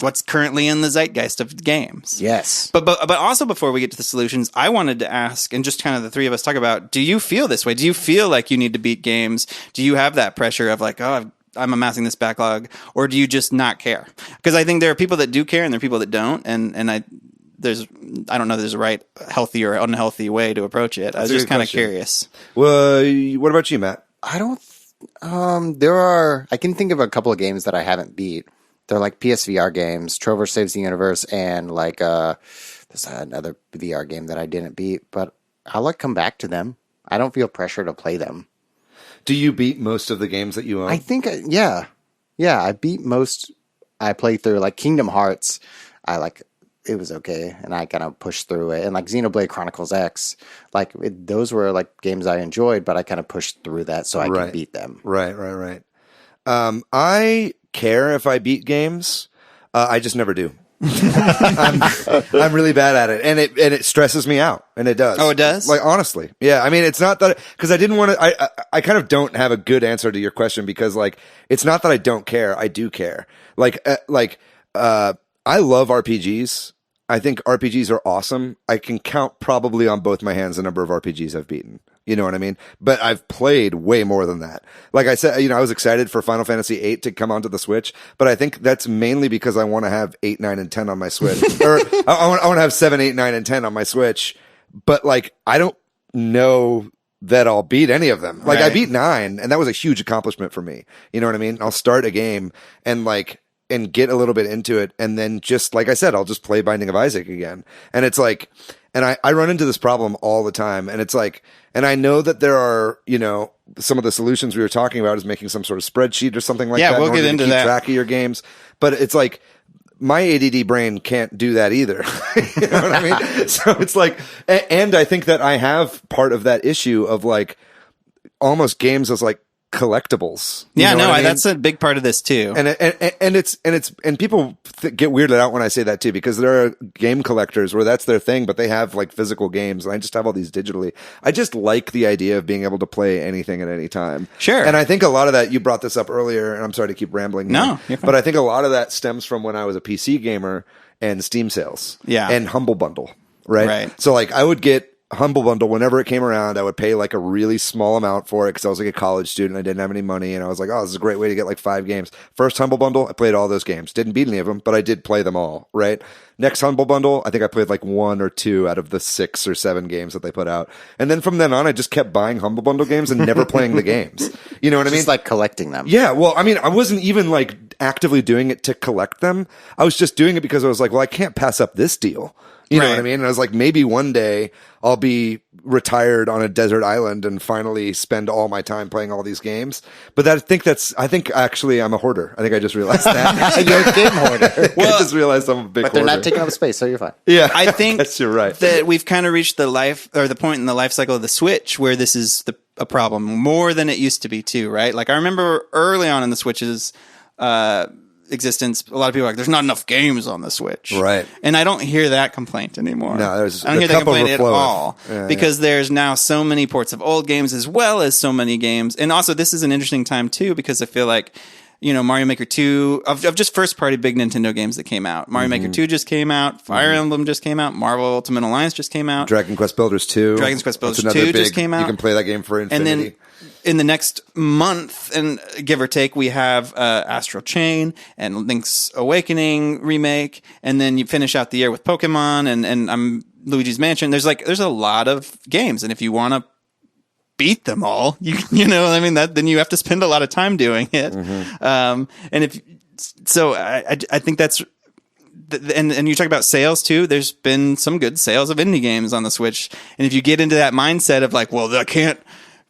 what's currently in the zeitgeist of games. Yes. But also before we get to the solutions, I wanted to ask, and just kind of the three of us talk about, do you feel this way? Do you feel like you need to beat games? Do you have that pressure of like, oh, I'm amassing this backlog, or do you just not care? Because I think there are people that do care and there are people that don't, and I don't know if there's a right, healthy or unhealthy way to approach it. I was just kind of curious. Well, what about you, Matt? I don't, I can think of a couple of games that I haven't beat. They're like PSVR games, Trover Saves the Universe, and like, there's another VR game that I didn't beat, but I'll like come back to them. I don't feel pressure to play them. Do you beat most of the games that you own? I think, yeah, I beat most. I played through like Kingdom Hearts. It was okay, and I kind of pushed through it. And like Xenoblade Chronicles X, those were like games I enjoyed, but I kind of pushed through that so I could beat them. Right. I care if I beat games. I just never do. I'm really bad at it, and it stresses me out, and it does. Oh, it does? Like honestly, yeah. I mean, it's not that because I didn't want to. I kind of don't have a good answer to your question because like it's not that I don't care. I do care. I love RPGs. I think RPGs are awesome. I can count probably on both my hands the number of RPGs I've beaten. You know what I mean? But I've played way more than that. Like I said, I was excited for Final Fantasy VIII to come onto the Switch, but I think that's mainly because I want to have 8, 9, and 10 on my Switch. Or I want to have 7, 8, 9, and 10 on my Switch. But like, I don't know that I'll beat any of them. Like I beat 9, and that was a huge accomplishment for me. You know what I mean? I'll start a game and get a little bit into it. And then just, like I said, I'll just play Binding of Isaac again. And it's like, and I run into this problem all the time. And it's like, and I know that there are, some of the solutions we were talking about is making some sort of spreadsheet or something like that. Yeah, we'll get into that. Keep track of your games. But it's like, my ADD brain can't do that either. You know what I mean? So it's like, and I think that I have part of that issue of like almost games as like collectibles. Yeah, no, I mean? That's a big part of this too. And people get weirded out when I say that too, because there are game collectors where that's their thing, but they have like physical games, and I just have all these digitally. I just like the idea of being able to play anything at any time. Sure. And I think a lot of that, you brought this up earlier, and I'm sorry to keep rambling. No, here, but I think a lot of that stems from when I was a PC gamer and Steam sales. Yeah. And Humble Bundle. Right. Right. So like I would get Humble Bundle whenever it came around. I would pay like a really small amount for it because I was like a college student. I didn't have any money, and I was like, oh, this is a great way to get like 5 games. First Humble Bundle, I played all those games. Didn't beat any of them, but I did play them all. Right. Next Humble Bundle, I think I played like 1 or 2 out of the 6 or 7 games that they put out. And then from then on, I just kept buying Humble Bundle games and never playing the games. You know what I mean? Just like collecting them. Yeah. Well, I mean, I wasn't even like actively doing it to collect them. I was just doing it because I was like, well, I can't pass up this deal. You know what I mean? And I was like, maybe one day I'll be retired on a desert island and finally spend all my time playing all these games. But I think actually I'm a hoarder. I think I just realized that. You're a game hoarder. I just realized I'm a big hoarder. But they're not taking up space, so you're fine. Yeah. I think guess you're right. that we've kind of reached the point in the life cycle of the Switch where this is a problem more than it used to be too, right? Like I remember early on in the Switches, existence, a lot of people are like, there's not enough games on the Switch. Right. And I don't hear that complaint anymore. No, I don't hear that complaint at all. Because there's now so many ports of old games as well as so many games. And also, this is an interesting time, too, because I feel like, Mario Maker 2, of just first-party big Nintendo games that came out. Mario Maker 2 just came out. Fire Emblem just came out. Marvel Ultimate Alliance just came out. Dragon Quest Builders 2. Dragon Quest Builders 2 just came out. You can play that game for infinity. And then in the next month, and give or take, we have Astral Chain and Link's Awakening remake. And then you finish out the year with Pokemon and Luigi's Mansion. There's a lot of games. And if you want to beat them all, then you have to spend a lot of time doing it. And I think that's, and you talk about sales too. There's been some good sales of indie games on the Switch. And if you get into that mindset of like, well, I can't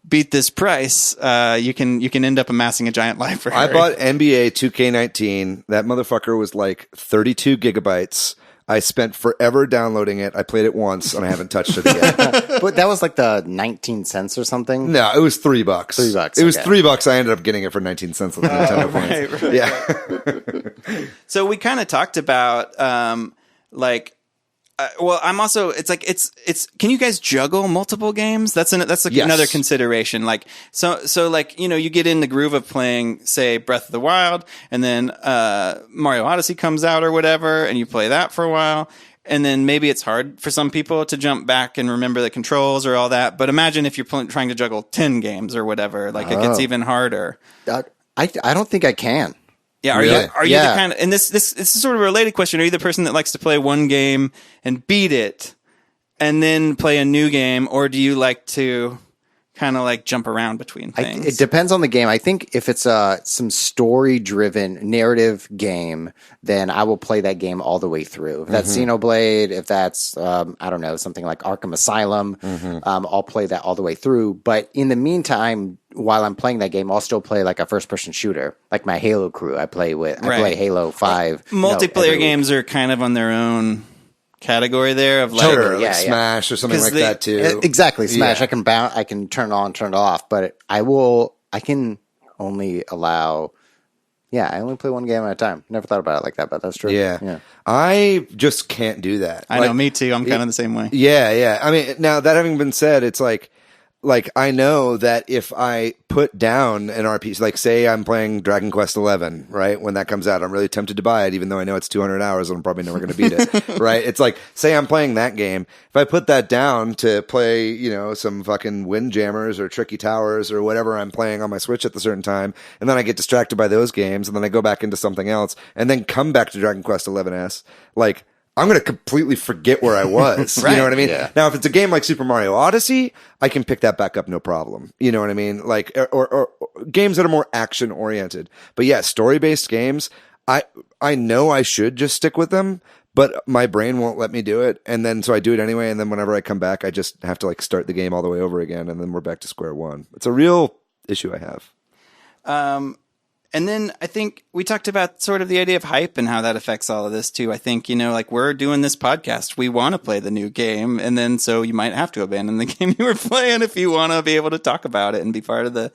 beat this price, you can end up amassing a giant library. I bought NBA 2K19. That motherfucker was like 32 gigabytes. I spent forever downloading it. I played it once and I haven't touched it yet. But that was like the 19 cents or something? No, it was $3. $3. It was $3. I ended up getting it for 19 cents on the Nintendo Points. Right. Yeah. So we kind of talked about I'm also, it's can you guys juggle multiple games? That's another consideration. Like, so you get in the groove of playing, say, Breath of the Wild, and then Mario Odyssey comes out or whatever, and you play that for a while. And then maybe it's hard for some people to jump back and remember the controls or all that. But imagine if you're trying to juggle 10 games or whatever, it gets even harder. I don't think I can. Yeah, are you the kind of, and this is sort of a related question. Are you the person that likes to play one game and beat it and then play a new game, or do you like to kind of like jump around between things? It depends on the game. I think if it's some story-driven narrative game, then I will play that game all the way through. If that's Xenoblade, if that's I don't know, something like Arkham Asylum, I'll play that all the way through. But in the meantime, while I'm playing that game, I'll still play like a first-person shooter, like my Halo crew. I play Halo 5. Multiplayer games are kind of on their own category there of like, Smash or something like that too. Exactly, Smash. I can turn it on, turn it off, but I can only allow. Yeah, I only play one game at a time. Never thought about it like that, but that's true. Yeah. I just can't do that. I know, me too. I'm kind of the same way. Yeah. I mean, now that having been said, it's like I know that if I put down an RPG, like say I'm playing Dragon Quest 11, right? When that comes out, I'm really tempted to buy it, even though I know it's 200 hours and I'm probably never going to beat it, right? It's like, say I'm playing that game. If I put that down to play, some fucking Windjammers or Tricky Towers or whatever I'm playing on my Switch at the certain time, and then I get distracted by those games, and then I go back into something else, and then come back to Dragon Quest 11S, like, I'm going to completely forget where I was. Right. You know what I mean? Yeah. Now, if it's a game like Super Mario Odyssey, I can pick that back up no problem. You know what I mean? Like, or games that are more action oriented. But yeah, story-based games, I know I should just stick with them, but my brain won't let me do it. And then, so I do it anyway. And then whenever I come back, I just have to like start the game all the way over again. And then we're back to square one. It's a real issue I have. And then I think we talked about sort of the idea of hype and how that affects all of this too. I think, like we're doing this podcast. We want to play the new game. And then so you might have to abandon the game you were playing if you want to be able to talk about it and be part of the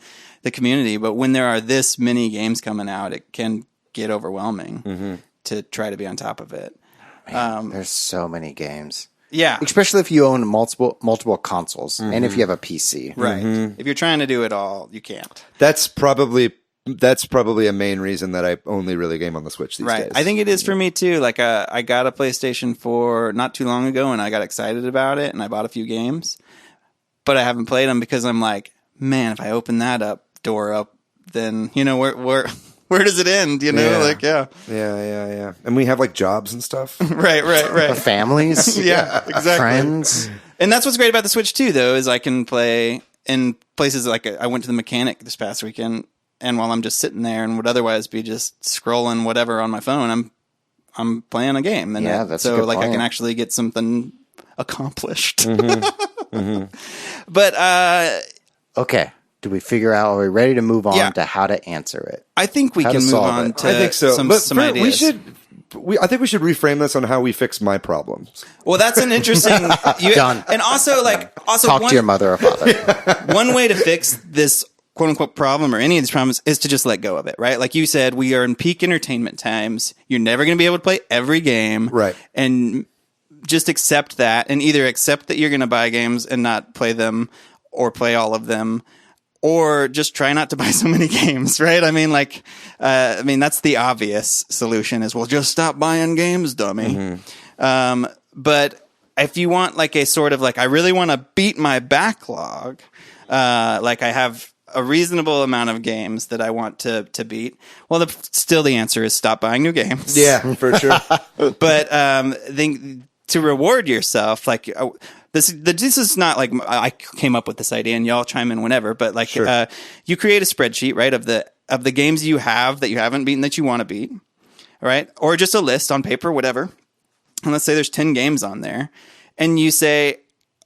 community. But when there are this many games coming out, it can get overwhelming to try to be on top of it. Man, there's so many games. Yeah. Especially if you own multiple consoles and if you have a PC. Right. If you're trying to do it all, you can't. That's probably a main reason that I only really game on the Switch these days. I think it is for me too. Like I got a PlayStation 4 not too long ago and I got excited about it and I bought a few games, but I haven't played them because I'm like, man, if I open that door up, then where does it end? Yeah. And we have like jobs and stuff. Right. Families. Yeah, exactly. Friends. And that's what's great about the Switch too, though, is I can play in places like I went to the mechanic this past weekend. And while I'm just sitting there and would otherwise be just scrolling whatever on my phone, I'm playing a game. And that's a good point. I can actually get something accomplished. But okay, do we figure out? Are we ready to move on to how to answer it? I think we can move on to I think so. some ideas. I think we should reframe this on how we fix my problems. Well, that's an interesting. Done. And also talk to your mother or father. One way to fix this quote unquote problem or any of these problems is to just let go of it, right? Like you said, we are in peak entertainment times. You're never going to be able to play every game. Right. And just accept that, and either accept that you're going to buy games and not play them or play all of them, or just try not to buy so many games, right? I mean, that's the obvious solution is, well, just stop buying games, dummy. But if you want like a sort of like, I really want to beat my backlog, like I have a reasonable amount of games that I want to beat. Well, still the answer is stop buying new games. Yeah, for sure. But to reward yourself, like this is not like I came up with this idea, and y'all chime in whenever. But like you create a spreadsheet, right, of the games you have that you haven't beaten that you want to beat, right, or just a list on paper, whatever. And let's say there's 10 games on there, and you say,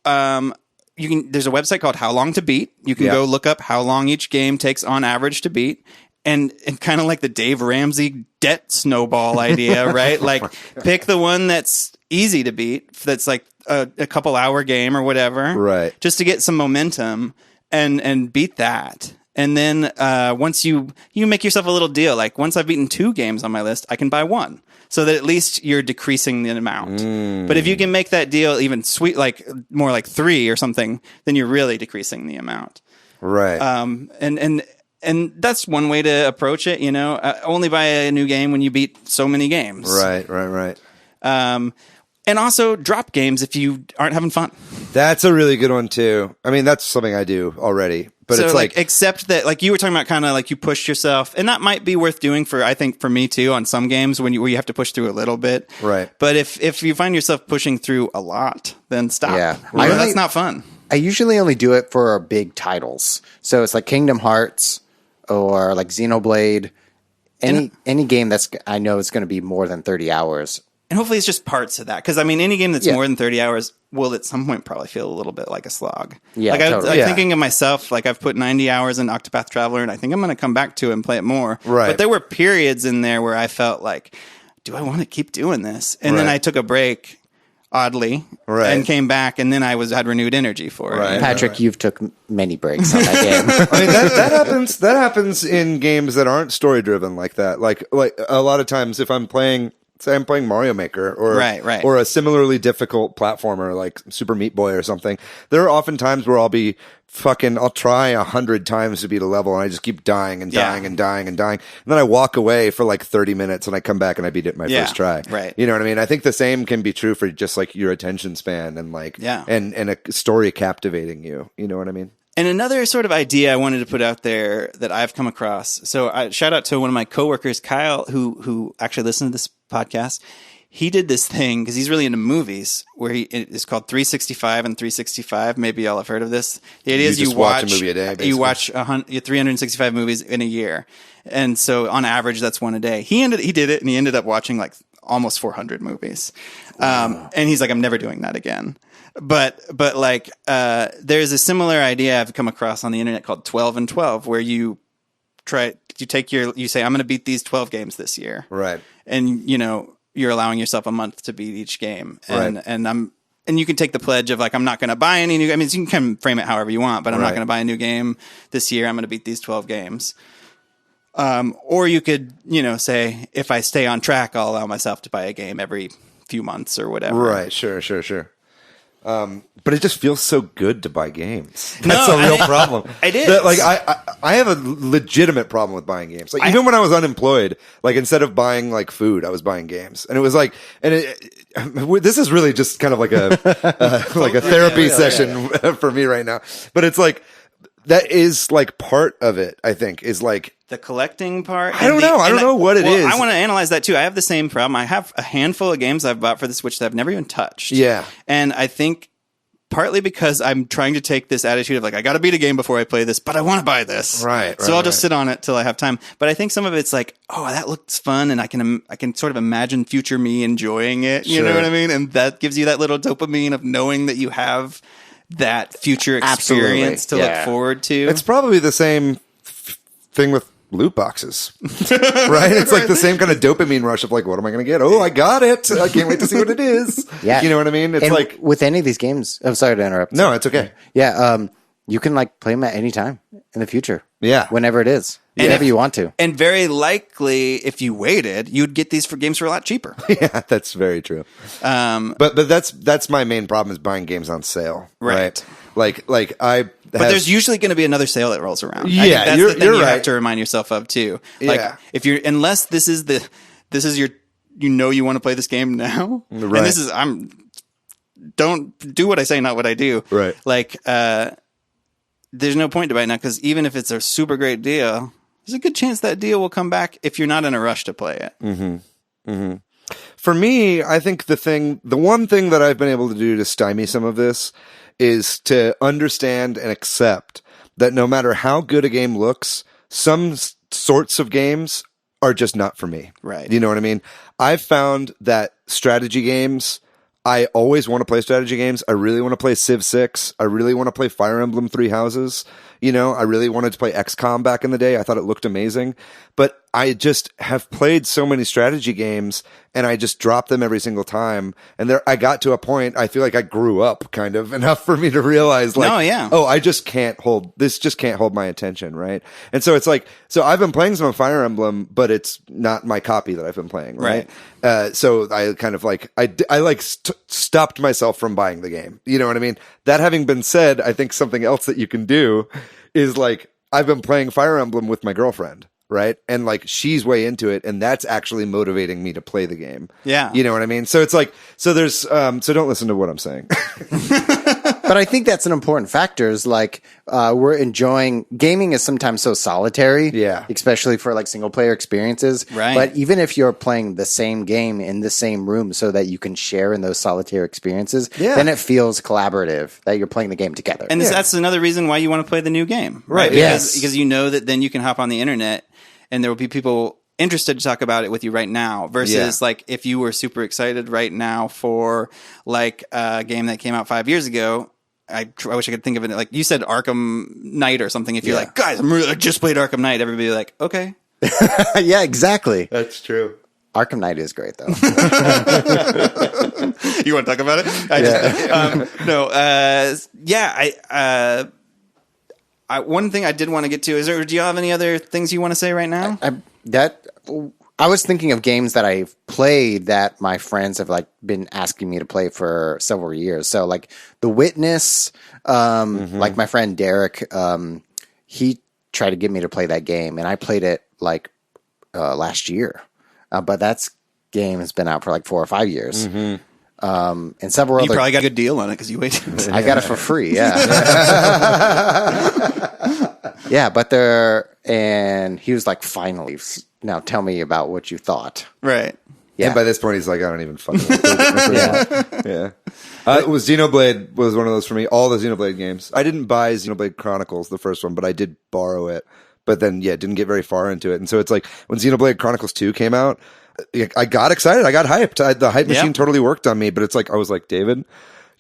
there's a website called How Long to Beat. You can go look up how long each game takes on average to beat. And kind of like the Dave Ramsey debt snowball idea, right? Like pick the one that's easy to beat. That's like a couple hour game or whatever. Right. Just to get some momentum and beat that. And then once you make yourself a little deal, like once I've beaten 2 games on my list, I can buy 1. So that at least you're decreasing the amount. But if you can make that deal even sweet, like more like 3 or something, then you're really decreasing the amount. Right. And that's one way to approach it, only buy a new game when you beat so many games. Right. And also drop games if you aren't having fun. That's a really good one too. I mean, that's something I do already. But so it's like accept that, like you were talking about, kind of like you pushed yourself, and that might be worth doing I think for me too on some games where you have to push through a little bit. Right. But if you find yourself pushing through a lot, then stop. Yeah. That's not fun. I usually only do it for big titles. So it's like Kingdom Hearts or like Xenoblade. Any game that's I know it's going to be more than 30 hours. And hopefully it's just parts of that. Because, I mean, any game that's more than 30 hours will at some point probably feel a little bit like a slog. Yeah, like totally. I'm thinking of myself, like I've put 90 hours in Octopath Traveler, and I think I'm going to come back to it and play it more. Right. But there were periods in there where I felt like, do I want to keep doing this? And then I took a break, oddly, and came back, and then I had renewed energy for it. Patrick, you've took many breaks on that game. I mean, that happens. That happens in games that aren't story driven like that. Like a lot of times, if I'm playing, say I'm playing Mario Maker or or a similarly difficult platformer like Super Meat Boy or something, there are often times where I'll try 100 times to beat a level, and I just keep dying and dying and dying and dying. And then I walk away for like 30 minutes, and I come back and I beat it my first try. Right. You know what I mean? I think the same can be true for just like your attention span and and a story captivating you. You know what I mean? And another sort of idea I wanted to put out there that I've come across. So I shout out to one of my coworkers, Kyle, who actually listened to this podcast. He did this thing because he's really into movies where it's called 365 and 365. Maybe y'all have heard of this. The idea is you watch a movie a day. Basically. You watch 365 movies in a year. And so on average, that's one a day. He did it, and he ended up watching like almost 400 movies. Wow. And he's like, I'm never doing that again. But like, there's a similar idea I've come across on the internet called 12 and 12, where you say, I'm going to beat these 12 games this year. Right. And, you're allowing yourself a month to beat each game. And you can take the pledge of like, I'm not going to buy any new, I mean, you can frame it however you want, but I'm not going to buy a new game this year. I'm going to beat these 12 games. Or you could, say, if I stay on track, I'll allow myself to buy a game every few months or whatever. Right. Sure. But it just feels so good to buy games. That's a real problem. It is. Like I have a legitimate problem with buying games. Like even when I was unemployed, like instead of buying like food, I was buying games, and it was like, this is really just kind of like a therapy session for me right now. But it's like that is like part of it. I think is like the collecting part. I don't know. I don't know what it is. I want to analyze that too. I have the same problem. I have a handful of games I've bought for the Switch that I've never even touched. Yeah, and I think partly because I'm trying to take this attitude of like, I got to beat a game before I play this, but I want to buy this. Right. So I'll just sit on it till I have time. But I think some of it's like, oh, that looks fun, and I can sort of imagine future me enjoying it. You know what I mean? And that gives you that little dopamine of knowing that you have that future experience to look forward to. It's probably the same thing with loot boxes, right? It's like the same kind of dopamine rush of like, what am I going to get? Oh, I got it. I can't wait to see what it is. Yeah. You know what I mean? It's like with any of these games, I'm sorry to interrupt. No, it's okay. Yeah. You can like play them at any time. in the future. Yeah. Whenever it is. Whenever you want to. And very likely, if you waited, you'd get these for games for a lot cheaper. Yeah, that's very true. But that's my main problem is buying games on sale. Right. Like but there's usually going to be another sale that rolls around. Yeah, I think that's you're the thing you right. have to remind yourself of too. Like if you're unless this is your you want to play this game now. Right. And this is don't do what I say, not what I do. Right. Like there's no point to buy it now because even if it's a super great deal, there's a good chance that deal will come back if you're not in a rush to play it. Mm-hmm. Mm-hmm. For me, I think the one thing that I've been able to do to stymie some of this is to understand and accept that no matter how good a game looks, some sorts of games are just not for me. Right. You know what I mean? I've found that strategy games, I always want to play strategy games. I really want to play Civ 6. I really want to play Fire Emblem Three Houses. You know, I really wanted to play XCOM back in the day. I thought it looked amazing. But I just have played so many strategy games and I just drop them every single time. And I got to a point, I feel like I grew up kind of enough for me to realize I just can't hold my attention. Right. And so it's like, I've been playing some Fire Emblem, but it's not my copy that I've been playing. Right. So I kind of like, stopped myself from buying the game. You know what I mean? That having been said, I think something else that you can do is like, I've been playing Fire Emblem with my girlfriend. Right. And like she's way into it. And that's actually motivating me to play the game. Yeah. You know what I mean? So it's like, so don't listen to what I'm saying. But I think that's an important factor is like, we're enjoying gaming is sometimes so solitary. Yeah. Especially for like single player experiences. Right. But even if you're playing the same game in the same room so that you can share in those solitary experiences, then it feels collaborative that you're playing the game together. And that's another reason why you want to play the new game. Right. Because you know that then you can hop on the internet and there will be people interested to talk about it with you right now versus like if you were super excited right now for like a game that came out 5 years ago. I wish I could think of it like you said Arkham Knight or something. If you're like, guys, I just played Arkham Knight, everybody be like, okay. Yeah, exactly. That's true. Arkham Knight is great though. You want to talk about it? One thing I did want to get to is do you have any other things you want to say right now? I was thinking of games that I've played that my friends have like been asking me to play for several years. So like The Witness, like my friend Derek, he tried to get me to play that game and I played it like last year. But that game has been out for like 4 or 5 years. Mm-hmm. And several you probably got a good deal on it because you waited. I got it for free. Yeah. Yeah. But and he was like, finally, now tell me about what you thought. Right. Yeah. And by this point, he's like, I don't even fucking Yeah. Was Xenoblade was one of those for me. All the Xenoblade games. I didn't buy Xenoblade Chronicles, the first one, but I did borrow it. But then, didn't get very far into it. And so it's like when Xenoblade Chronicles 2 came out, I got excited. I got hyped. The hype machine totally worked on me. But it's like, I was like, David,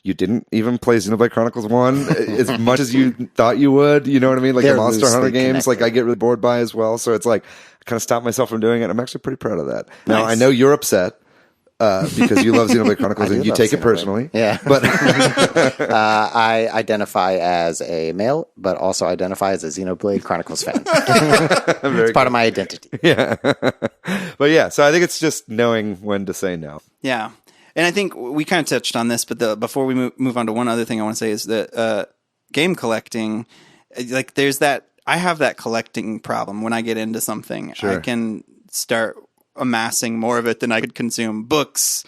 you didn't even play Xenoblade Chronicles 1 as much as you thought you would. You know what I mean? Like the Monster Hunter games, like I get really bored by as well. So it's like, I kind of stopped myself from doing it. I'm actually pretty proud of that. Nice. Now, I know you're upset. Because you love Xenoblade Chronicles and you take it personally. Yeah. But I identify as a male, but also identify as a Xenoblade Chronicles fan. It's part of my identity. Yeah. But so I think it's just knowing when to say no. Yeah. And I think we kind of touched on this, but before we move on to one other thing I want to say is that game collecting, like there's that, I have that collecting problem when I get into something. Sure. I can start amassing more of it than I could consume. Books,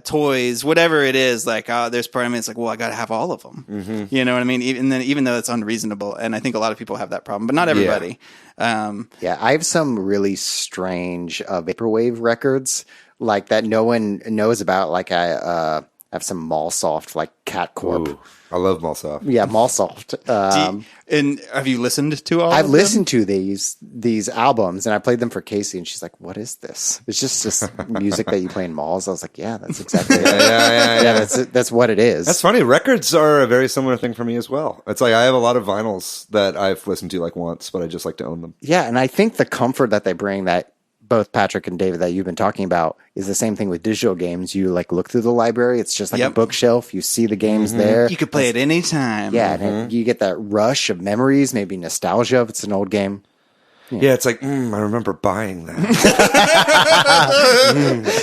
toys, whatever it is. Like there's part of me it's like, well, I got to have all of them. Mm-hmm. You know what I mean? Even though it's unreasonable, and I think a lot of people have that problem, but not everybody. I have some really strange vaporwave records like that no one knows about. Like I have some Mallsoft, like Cat Corp. Ooh, I love Mallsoft. Yeah, Mallsoft. And have you listened to all? I've listened to these albums, and I played them for Casey, and she's like, "What is this? It's just music that you play in malls." I was like, "Yeah, that's exactly it. Yeah, that's what it is." That's funny. Records are a very similar thing for me as well. It's like I have a lot of vinyls that I've listened to like once, but I just like to own them. Yeah, and I think the comfort that they bring both Patrick and David, that you've been talking about is the same thing with digital games. You like look through the library. It's just like a bookshelf. You see the games there. You could play it anytime. Yeah. And you get that rush of memories, maybe nostalgia if it's an old game. Yeah, it's like, I remember buying that.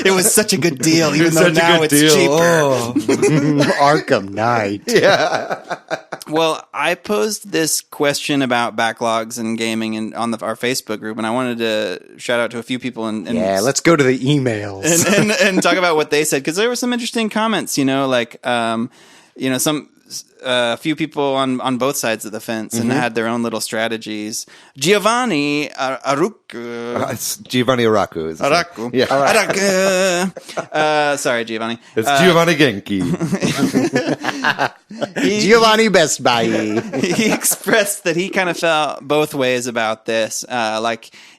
It was such a good deal, even though now it's cheaper. Oh. Arkham Knight. Yeah. Well, I posed this question about backlogs and gaming on our Facebook group, and I wanted to shout out to a few people. Let's go to the emails. and talk about what they said, because there were some interesting comments, a few people on both sides of the fence and had their own little strategies. Giovanni Araku. It's Giovanni Araku. Araku. Yeah. Araku. Sorry, Giovanni. It's Giovanni Genki. Giovanni Best Buy. He expressed that he kind of felt both ways about this.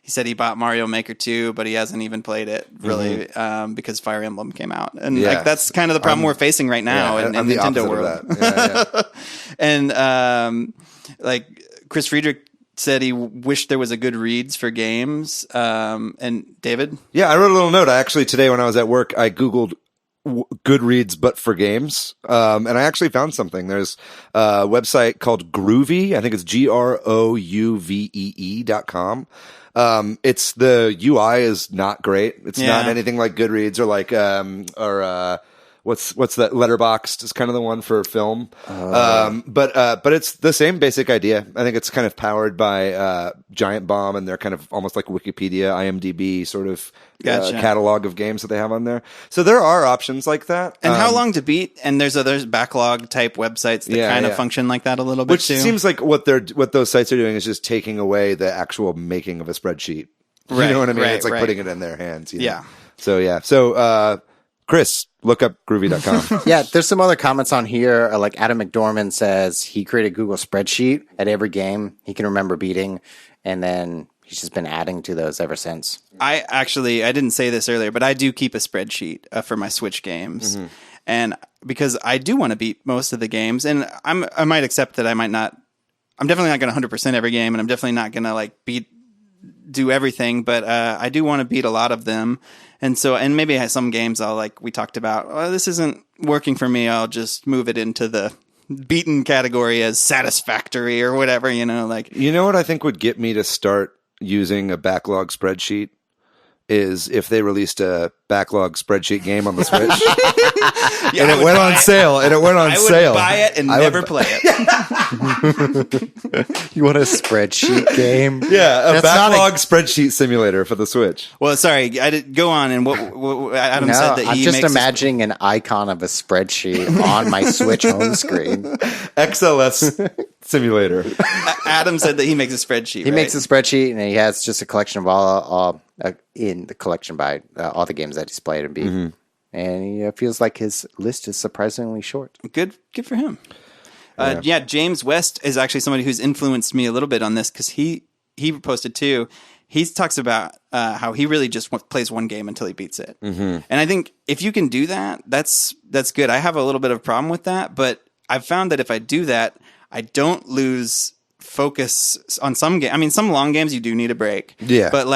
He said he bought Mario Maker 2, but he hasn't even played it really because Fire Emblem came out. And that's kind of the problem we're facing right now in Nintendo world. And Chris Friedrich said he wished there was a Goodreads for games. And David? Yeah, I wrote a little note. Today when I was at work, I Googled Goodreads but for games, and I actually found something. There's a website called Groovy. I think it's GROUVEE.com. It's the UI is not great. It's not anything like Goodreads or what's that Letterboxd is kind of the one for film. But it's the same basic idea. I think it's kind of powered by Giant Bomb, and they're kind of almost like Wikipedia, IMDb sort of catalog of games that they have on there. So there are options like that. And how long to beat? And there's backlog type websites that kind of function like that a little bit too. Which seems like what those sites are doing is just taking away the actual making of a spreadsheet. You know what I mean? It's like putting it in their hands. Yeah. So Chris, look up groovy.com. Yeah, there's some other comments on here. Like Adam McDormand says he created a Google spreadsheet at every game he can remember beating, and then he's just been adding to those ever since. I didn't say this earlier, but I do keep a spreadsheet for my Switch games. And because I do want to beat most of the games, and I might accept that I'm definitely not going to 100% every game, and I'm definitely not going to do everything, but I do want to beat a lot of them. And maybe some games we talked about, this isn't working for me, I'll just move it into the beaten category as satisfactory or whatever, You know what I think would get me to start using a backlog spreadsheet is if they released a backlog spreadsheet game on the Switch. And it went on sale. I would buy it and never play it. You want a spreadsheet game? Yeah, a backlog spreadsheet simulator for the Switch. Well, sorry, I did go on, and what Adam said that I'm just imagining an icon of a spreadsheet on my Switch home screen. XLS simulator. Adam said that he makes a spreadsheet. He makes a spreadsheet, and he has just a collection of all in the collection by all the games that he's played and beat. And he feels like his list is surprisingly short. Good for him. James West is actually somebody who's influenced me a little bit on this, because he posted too. He talks about how he really just plays one game until he beats it. And I think if you can do that, that's good. I have a little bit of a problem with that, but I've found that if I do that, I don't lose focus on some game. I mean, some long games you do need a break. Yeah. But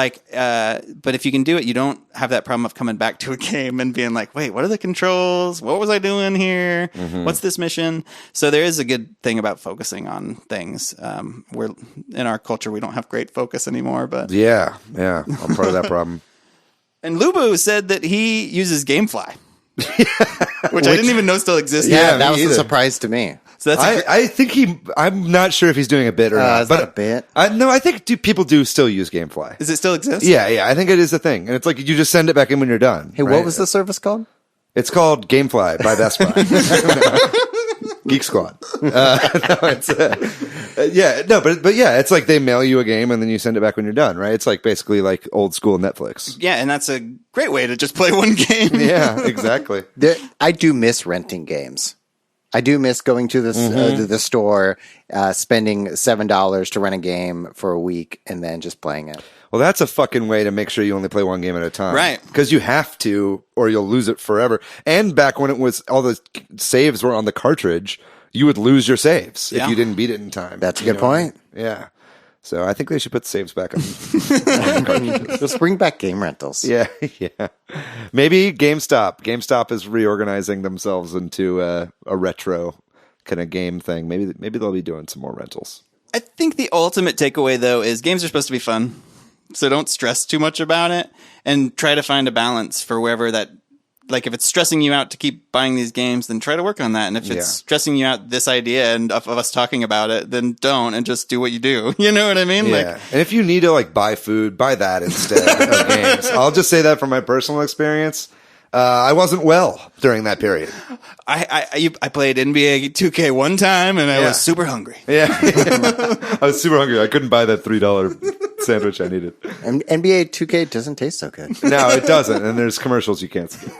but if you can do it, you don't have that problem of coming back to a game and being like, wait, what are the controls? What was I doing here? What's this mission? So there is a good thing about focusing on things. We're in our culture, we don't have great focus anymore, but yeah, I'm part of that problem. And Lubu said that he uses GameFly. Which I didn't even know still existed. Yeah, that was a surprise to me. So that's I think I'm not sure if he's doing a bit or not. Is that a bit? No, I think people do still use GameFly. Does it still exist? Yeah, I think it is a thing. And it's like you just send it back in when you're done. Hey, what was the service called? It's called GameFly by Best Buy. Geek Squad. It's it's like they mail you a game and then you send it back when you're done, right? It's like basically like old school Netflix. Yeah, and that's a great way to just play one game. Yeah, exactly. I do miss renting games. I do miss going to the store, spending $7 to rent a game for a week and then just playing it. Well, that's a fucking way to make sure you only play one game at a time. Right. Because you have to, or you'll lose it forever. And back when it was all the saves were on the cartridge, you would lose your saves if you didn't beat it in time. That's a good point. Yeah. So I think they should put saves back on. Just bring back game rentals. Yeah. Maybe GameStop. GameStop is reorganizing themselves into a retro kind of game thing. Maybe they'll be doing some more rentals. I think the ultimate takeaway, though, is games are supposed to be fun. So don't stress too much about it and try to find a balance for wherever that, like if it's stressing you out to keep buying these games, then try to work on that. And if it's stressing you out, this idea and of us talking about it, then don't and just do what you do. You know what I mean? Yeah. Like, and if you need to like buy food, buy that instead of games. I'll just say that from my personal experience. I wasn't well during that period. I played NBA 2K one time and I was super hungry. Yeah. I was super hungry. I couldn't buy that $3 sandwich I needed. And NBA 2K doesn't taste so good. No, it doesn't. And there's commercials you can't see.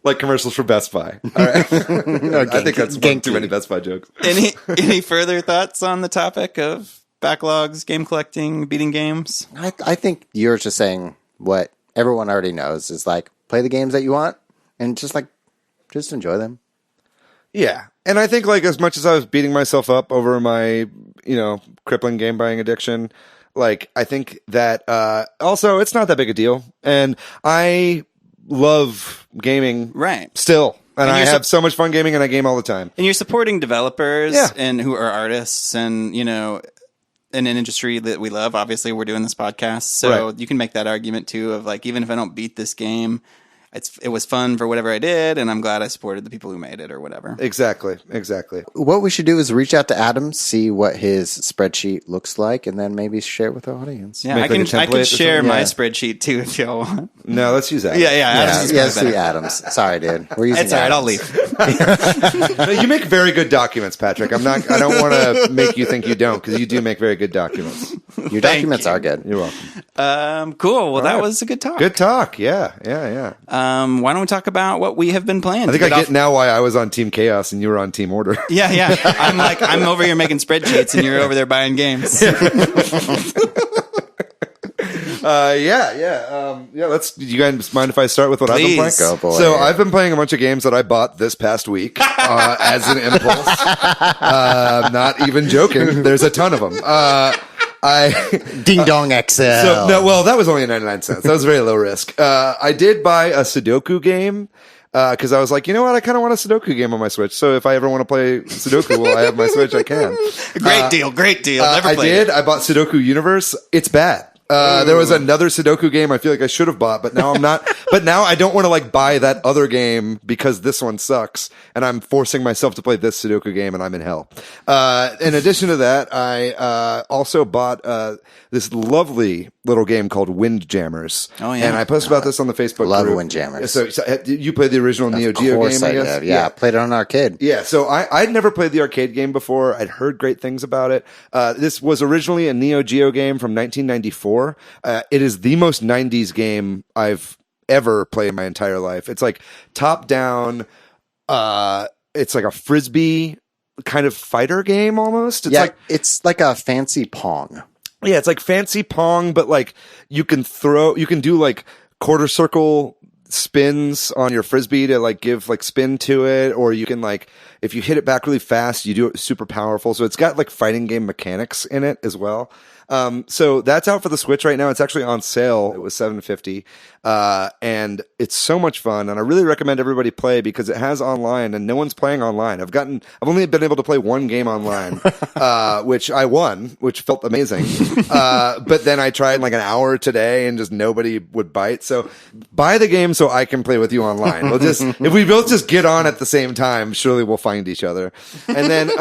Like commercials for Best Buy. All right. I think that's one too many Best Buy jokes. Any further thoughts on the topic of backlogs, game collecting, beating games? I think you're just saying what everyone already knows is like play the games that you want and just enjoy them. Yeah. And I think like as much as I was beating myself up over my, crippling game buying addiction, like I think that also it's not that big a deal. And I love gaming still. And I have so much fun gaming and I game all the time. And you're supporting developers and who are artists and, in an industry that we love. Obviously, we're doing this podcast, so you can make that argument too of like, even if I don't beat this game, it was fun for whatever I did, and I'm glad I supported the people who made it or whatever. Exactly. What we should do is reach out to Adam, see what his spreadsheet looks like, and then maybe share it with our audience. Yeah, I can share my spread sheet too if y'all want. No, let's use that. Let's do Adam's. Sorry, dude. We're using. It's all right. I'll leave. You make very good documents, Patrick. I don't want to make you think you don't, because you do make very good documents. Your documents are good. You're welcome. Cool. Well, that was a good talk. Good talk. Yeah. Why don't we talk about what we have been playing? I think I get now why I was on Team Chaos and you were on Team Order. Yeah. I'm over here making spreadsheets and you're over there buying games. You guys mind if I start with what I've been playing? Go, boy. So I've been playing a bunch of games that I bought this past week as an impulse. Not even joking. There's a ton of them. Ding Dong XL. That was only 99 cents. That was very low risk. I did buy a Sudoku game. Because I was like, you know what? I kind of want a Sudoku game on my Switch. So if I ever want to play Sudoku while I have my Switch, I can. Great deal. Never played it. I bought Sudoku Universe. It's bad. There was another Sudoku game I feel like I should have bought, but now I'm not. But now I don't want to like buy that other game because this one sucks, and I'm forcing myself to play this Sudoku game, and I'm in hell. In addition to that, I also bought this lovely little game called Windjammers. Oh yeah, and I posted about this on the Facebook Love group. Windjammers. So you played the original Neo Geo game, I guess? Yeah, played it on arcade. Yeah, so I'd never played the arcade game before. I'd heard great things about it. This was originally a Neo Geo game from 1994. It is the most 90s game I've ever played in my entire life. It's like top down. It's like a Frisbee kind of fighter game almost. It's like a fancy Pong. Yeah, it's like fancy Pong, but like you can do like quarter circle spins on your Frisbee to like give like spin to it, or you can like, if you hit it back really fast, you do it super powerful. So it's got like fighting game mechanics in it as well. So that's out for the Switch right now. It's actually on sale. It was $7.50. And it's so much fun. And I really recommend everybody play because it has online and no one's playing online. I've only been able to play one game online, which I won, which felt amazing. But then I tried like an hour today and just nobody would bite. So buy the game so I can play with you online. If we both just get on at the same time, surely we'll find each other. And then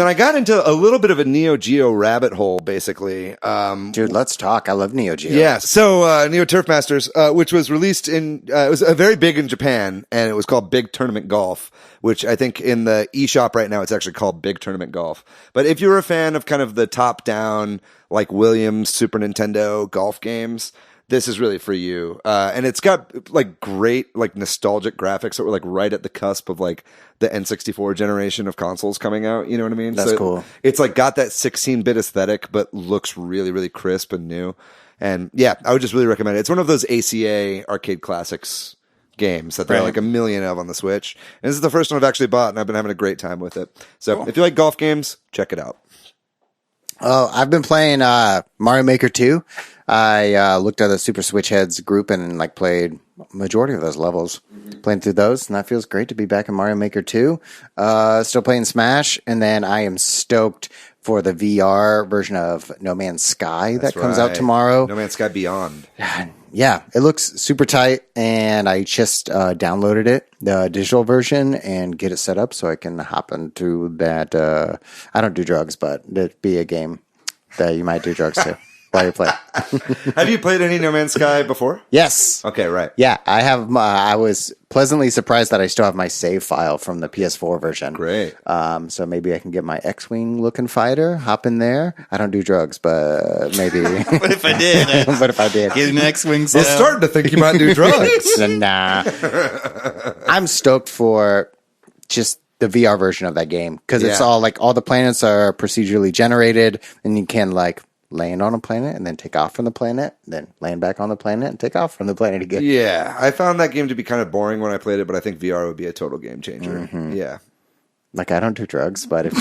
I got into a little bit of a Neo Geo rabbit hole, basically. Dude, let's talk. I love Neo Geo. Yeah. So, Neo Turf Masters, which was released it was very big in Japan, and it was called Big Tournament Golf, which I think in the eShop right now, it's actually called Big Tournament Golf. But if you're a fan of kind of the top down, like Williams Super Nintendo golf games, this is really for you. And it's got like great, like nostalgic graphics that were like right at the cusp of like the N64 generation of consoles coming out. You know what I mean? That's cool. It's like got that 16-bit aesthetic, but looks really, really crisp and new. And yeah, I would just really recommend it. It's one of those ACA arcade classics games that there are like a million of on the Switch. And this is the first one I've actually bought, and I've been having a great time with it. So if you like golf games, check it out. Oh, I've been playing Mario Maker 2. I looked at the Super Switch Headz group and like played majority of those levels. Playing through those, and that feels great to be back in Mario Maker 2. Still playing Smash, and then I am stoked for the VR version of No Man's Sky that comes out tomorrow. No Man's Sky Beyond. Yeah, it looks super tight, and I just downloaded it, the digital version, and get it set up so I can hop into that. I don't do drugs, but it'd be a game that you might do drugs to while you play. Have you played any No Man's Sky before? Yes. Okay, right. Yeah, I have. I was pleasantly surprised that I still have my save file from the PS4 version. Great. So maybe I can get my X-Wing looking fighter, hop in there. I don't do drugs, but maybe. What if I did? But if I did. Get an X-Wing. I was starting to think you might do drugs. Nah. I'm stoked for just the VR version of that game because it's all like all the planets are procedurally generated, and you can like land on a planet and then take off from the planet, then land back on the planet and take off from the planet again. Yeah, I found that game to be kind of boring when I played it, but I think VR would be a total game changer. Yeah. Like, I don't do drugs, but if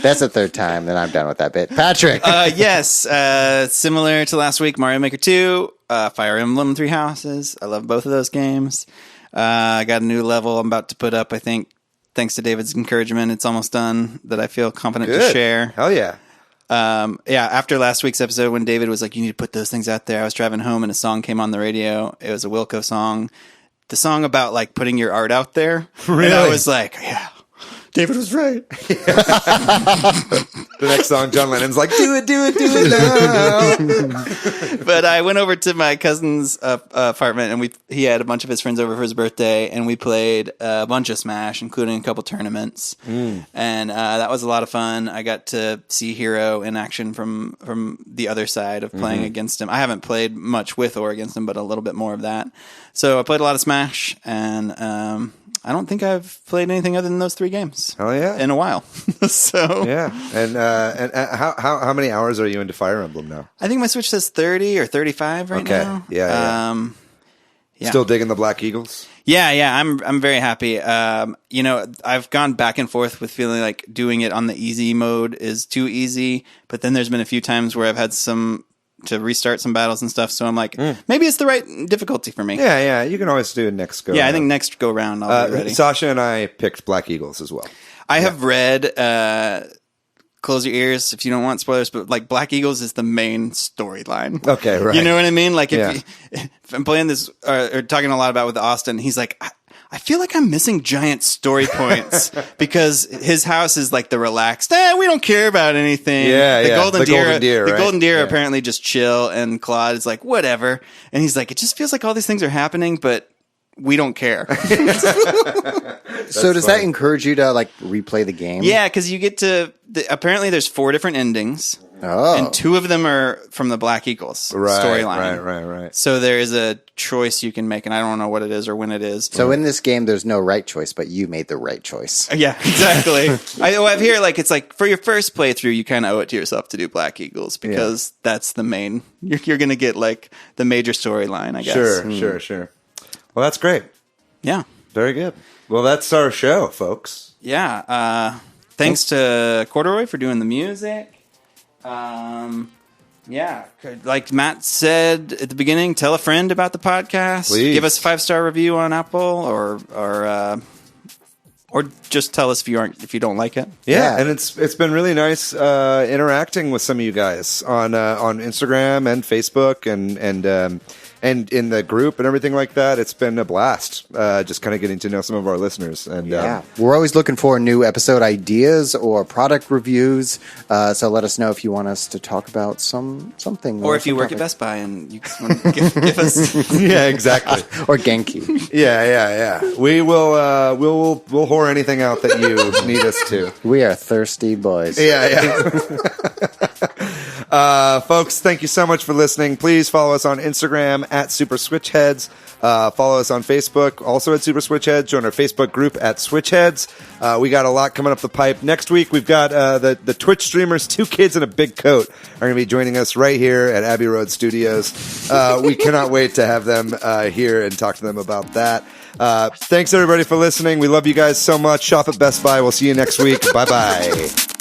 that's the third time, then I'm done with that bit. Patrick! Yes, similar to last week, Mario Maker 2, Fire Emblem Three Houses. I love both of those games. I got a new level I'm about to put up, I think, thanks to David's encouragement. It's almost done, that I feel confident to share. Hell yeah. After last week's episode, when David was like, you need to put those things out there, I was driving home and a song came on the radio. It was a Wilco song. The song about like putting your art out there. Really? And I was like, yeah, David was right. The next song, John Lennon's like, do it now. But I went over to my cousin's apartment, and he had a bunch of his friends over for his birthday, and we played a bunch of Smash, including a couple tournaments. And that was a lot of fun. I got to see Hero in action from the other side of playing against him. I haven't played much with or against him, but a little bit more of that. So I played a lot of Smash, and I don't think I've played anything other than those three games. Oh yeah, in a while. So yeah, and how many hours are you into Fire Emblem now? I think my Switch says 30 or 35 right now. Yeah. Still digging the Black Eagles? Yeah. I'm very happy. I've gone back and forth with feeling like doing it on the easy mode is too easy, but then there's been a few times where I've had to restart some battles and stuff, so I'm like, maybe it's the right difficulty for me. Yeah, you can always do it next go. Yeah, I think next go round I'll be ready. Sasha and I picked Black Eagles as well. I have read, close your ears if you don't want spoilers, but like Black Eagles is the main storyline. Okay, right. You know what I mean? Like if I'm playing this or talking a lot about with Austin, he's like, I feel like I'm missing giant story points because his house is like the relaxed, we don't care about anything. The Golden Deer apparently just chill, and Claude is like, whatever. And he's like, it just feels like all these things are happening, but we don't care. So does that encourage you to like replay the game? Yeah, because you get to, apparently there's 4 different endings. Oh. And 2 of them are from the Black Eagles storyline. Right. So there is a choice you can make, and I don't know what it is or when it is. So in this game, there's no right choice, but you made the right choice. Yeah, exactly. I've heard like it's like for your first playthrough, you kind of owe it to yourself to do Black Eagles because that's the main. You're going to get like the major storyline, I guess. Sure. Well, that's great. Yeah. Very good. Well, that's our show, folks. Yeah. Thanks to Corduroy for doing the music. Like Matt said at the beginning, tell a friend about the podcast. Please. Give us a 5-star review on Apple, or just tell us if you don't like it. Yeah, and it's been really nice interacting with some of you guys on Instagram and Facebook and in the group and everything like that. It's been a blast, just kind of getting to know some of our listeners. And we're always looking for new episode ideas or product reviews. So let us know if you want us to talk about something, or if you work at Best Buy and you just want to give us, yeah, exactly, or Genki. Yeah. We will we'll whore anything out that you need us to. We are thirsty boys. Yeah. Folks, thank you so much for listening. Please follow us on Instagram at Super Switch Headz. Follow us on Facebook, also at Super Switch Headz. Join our Facebook group at Switch Headz. We got a lot coming up the pipe. Next week, we've got the Twitch streamers, 2 kids in a big coat, are going to be joining us right here at Abbey Road Studios. We cannot wait to have them here and talk to them about that. Thanks, everybody, for listening. We love you guys so much. Shop at Best Buy. We'll see you next week. Bye-bye.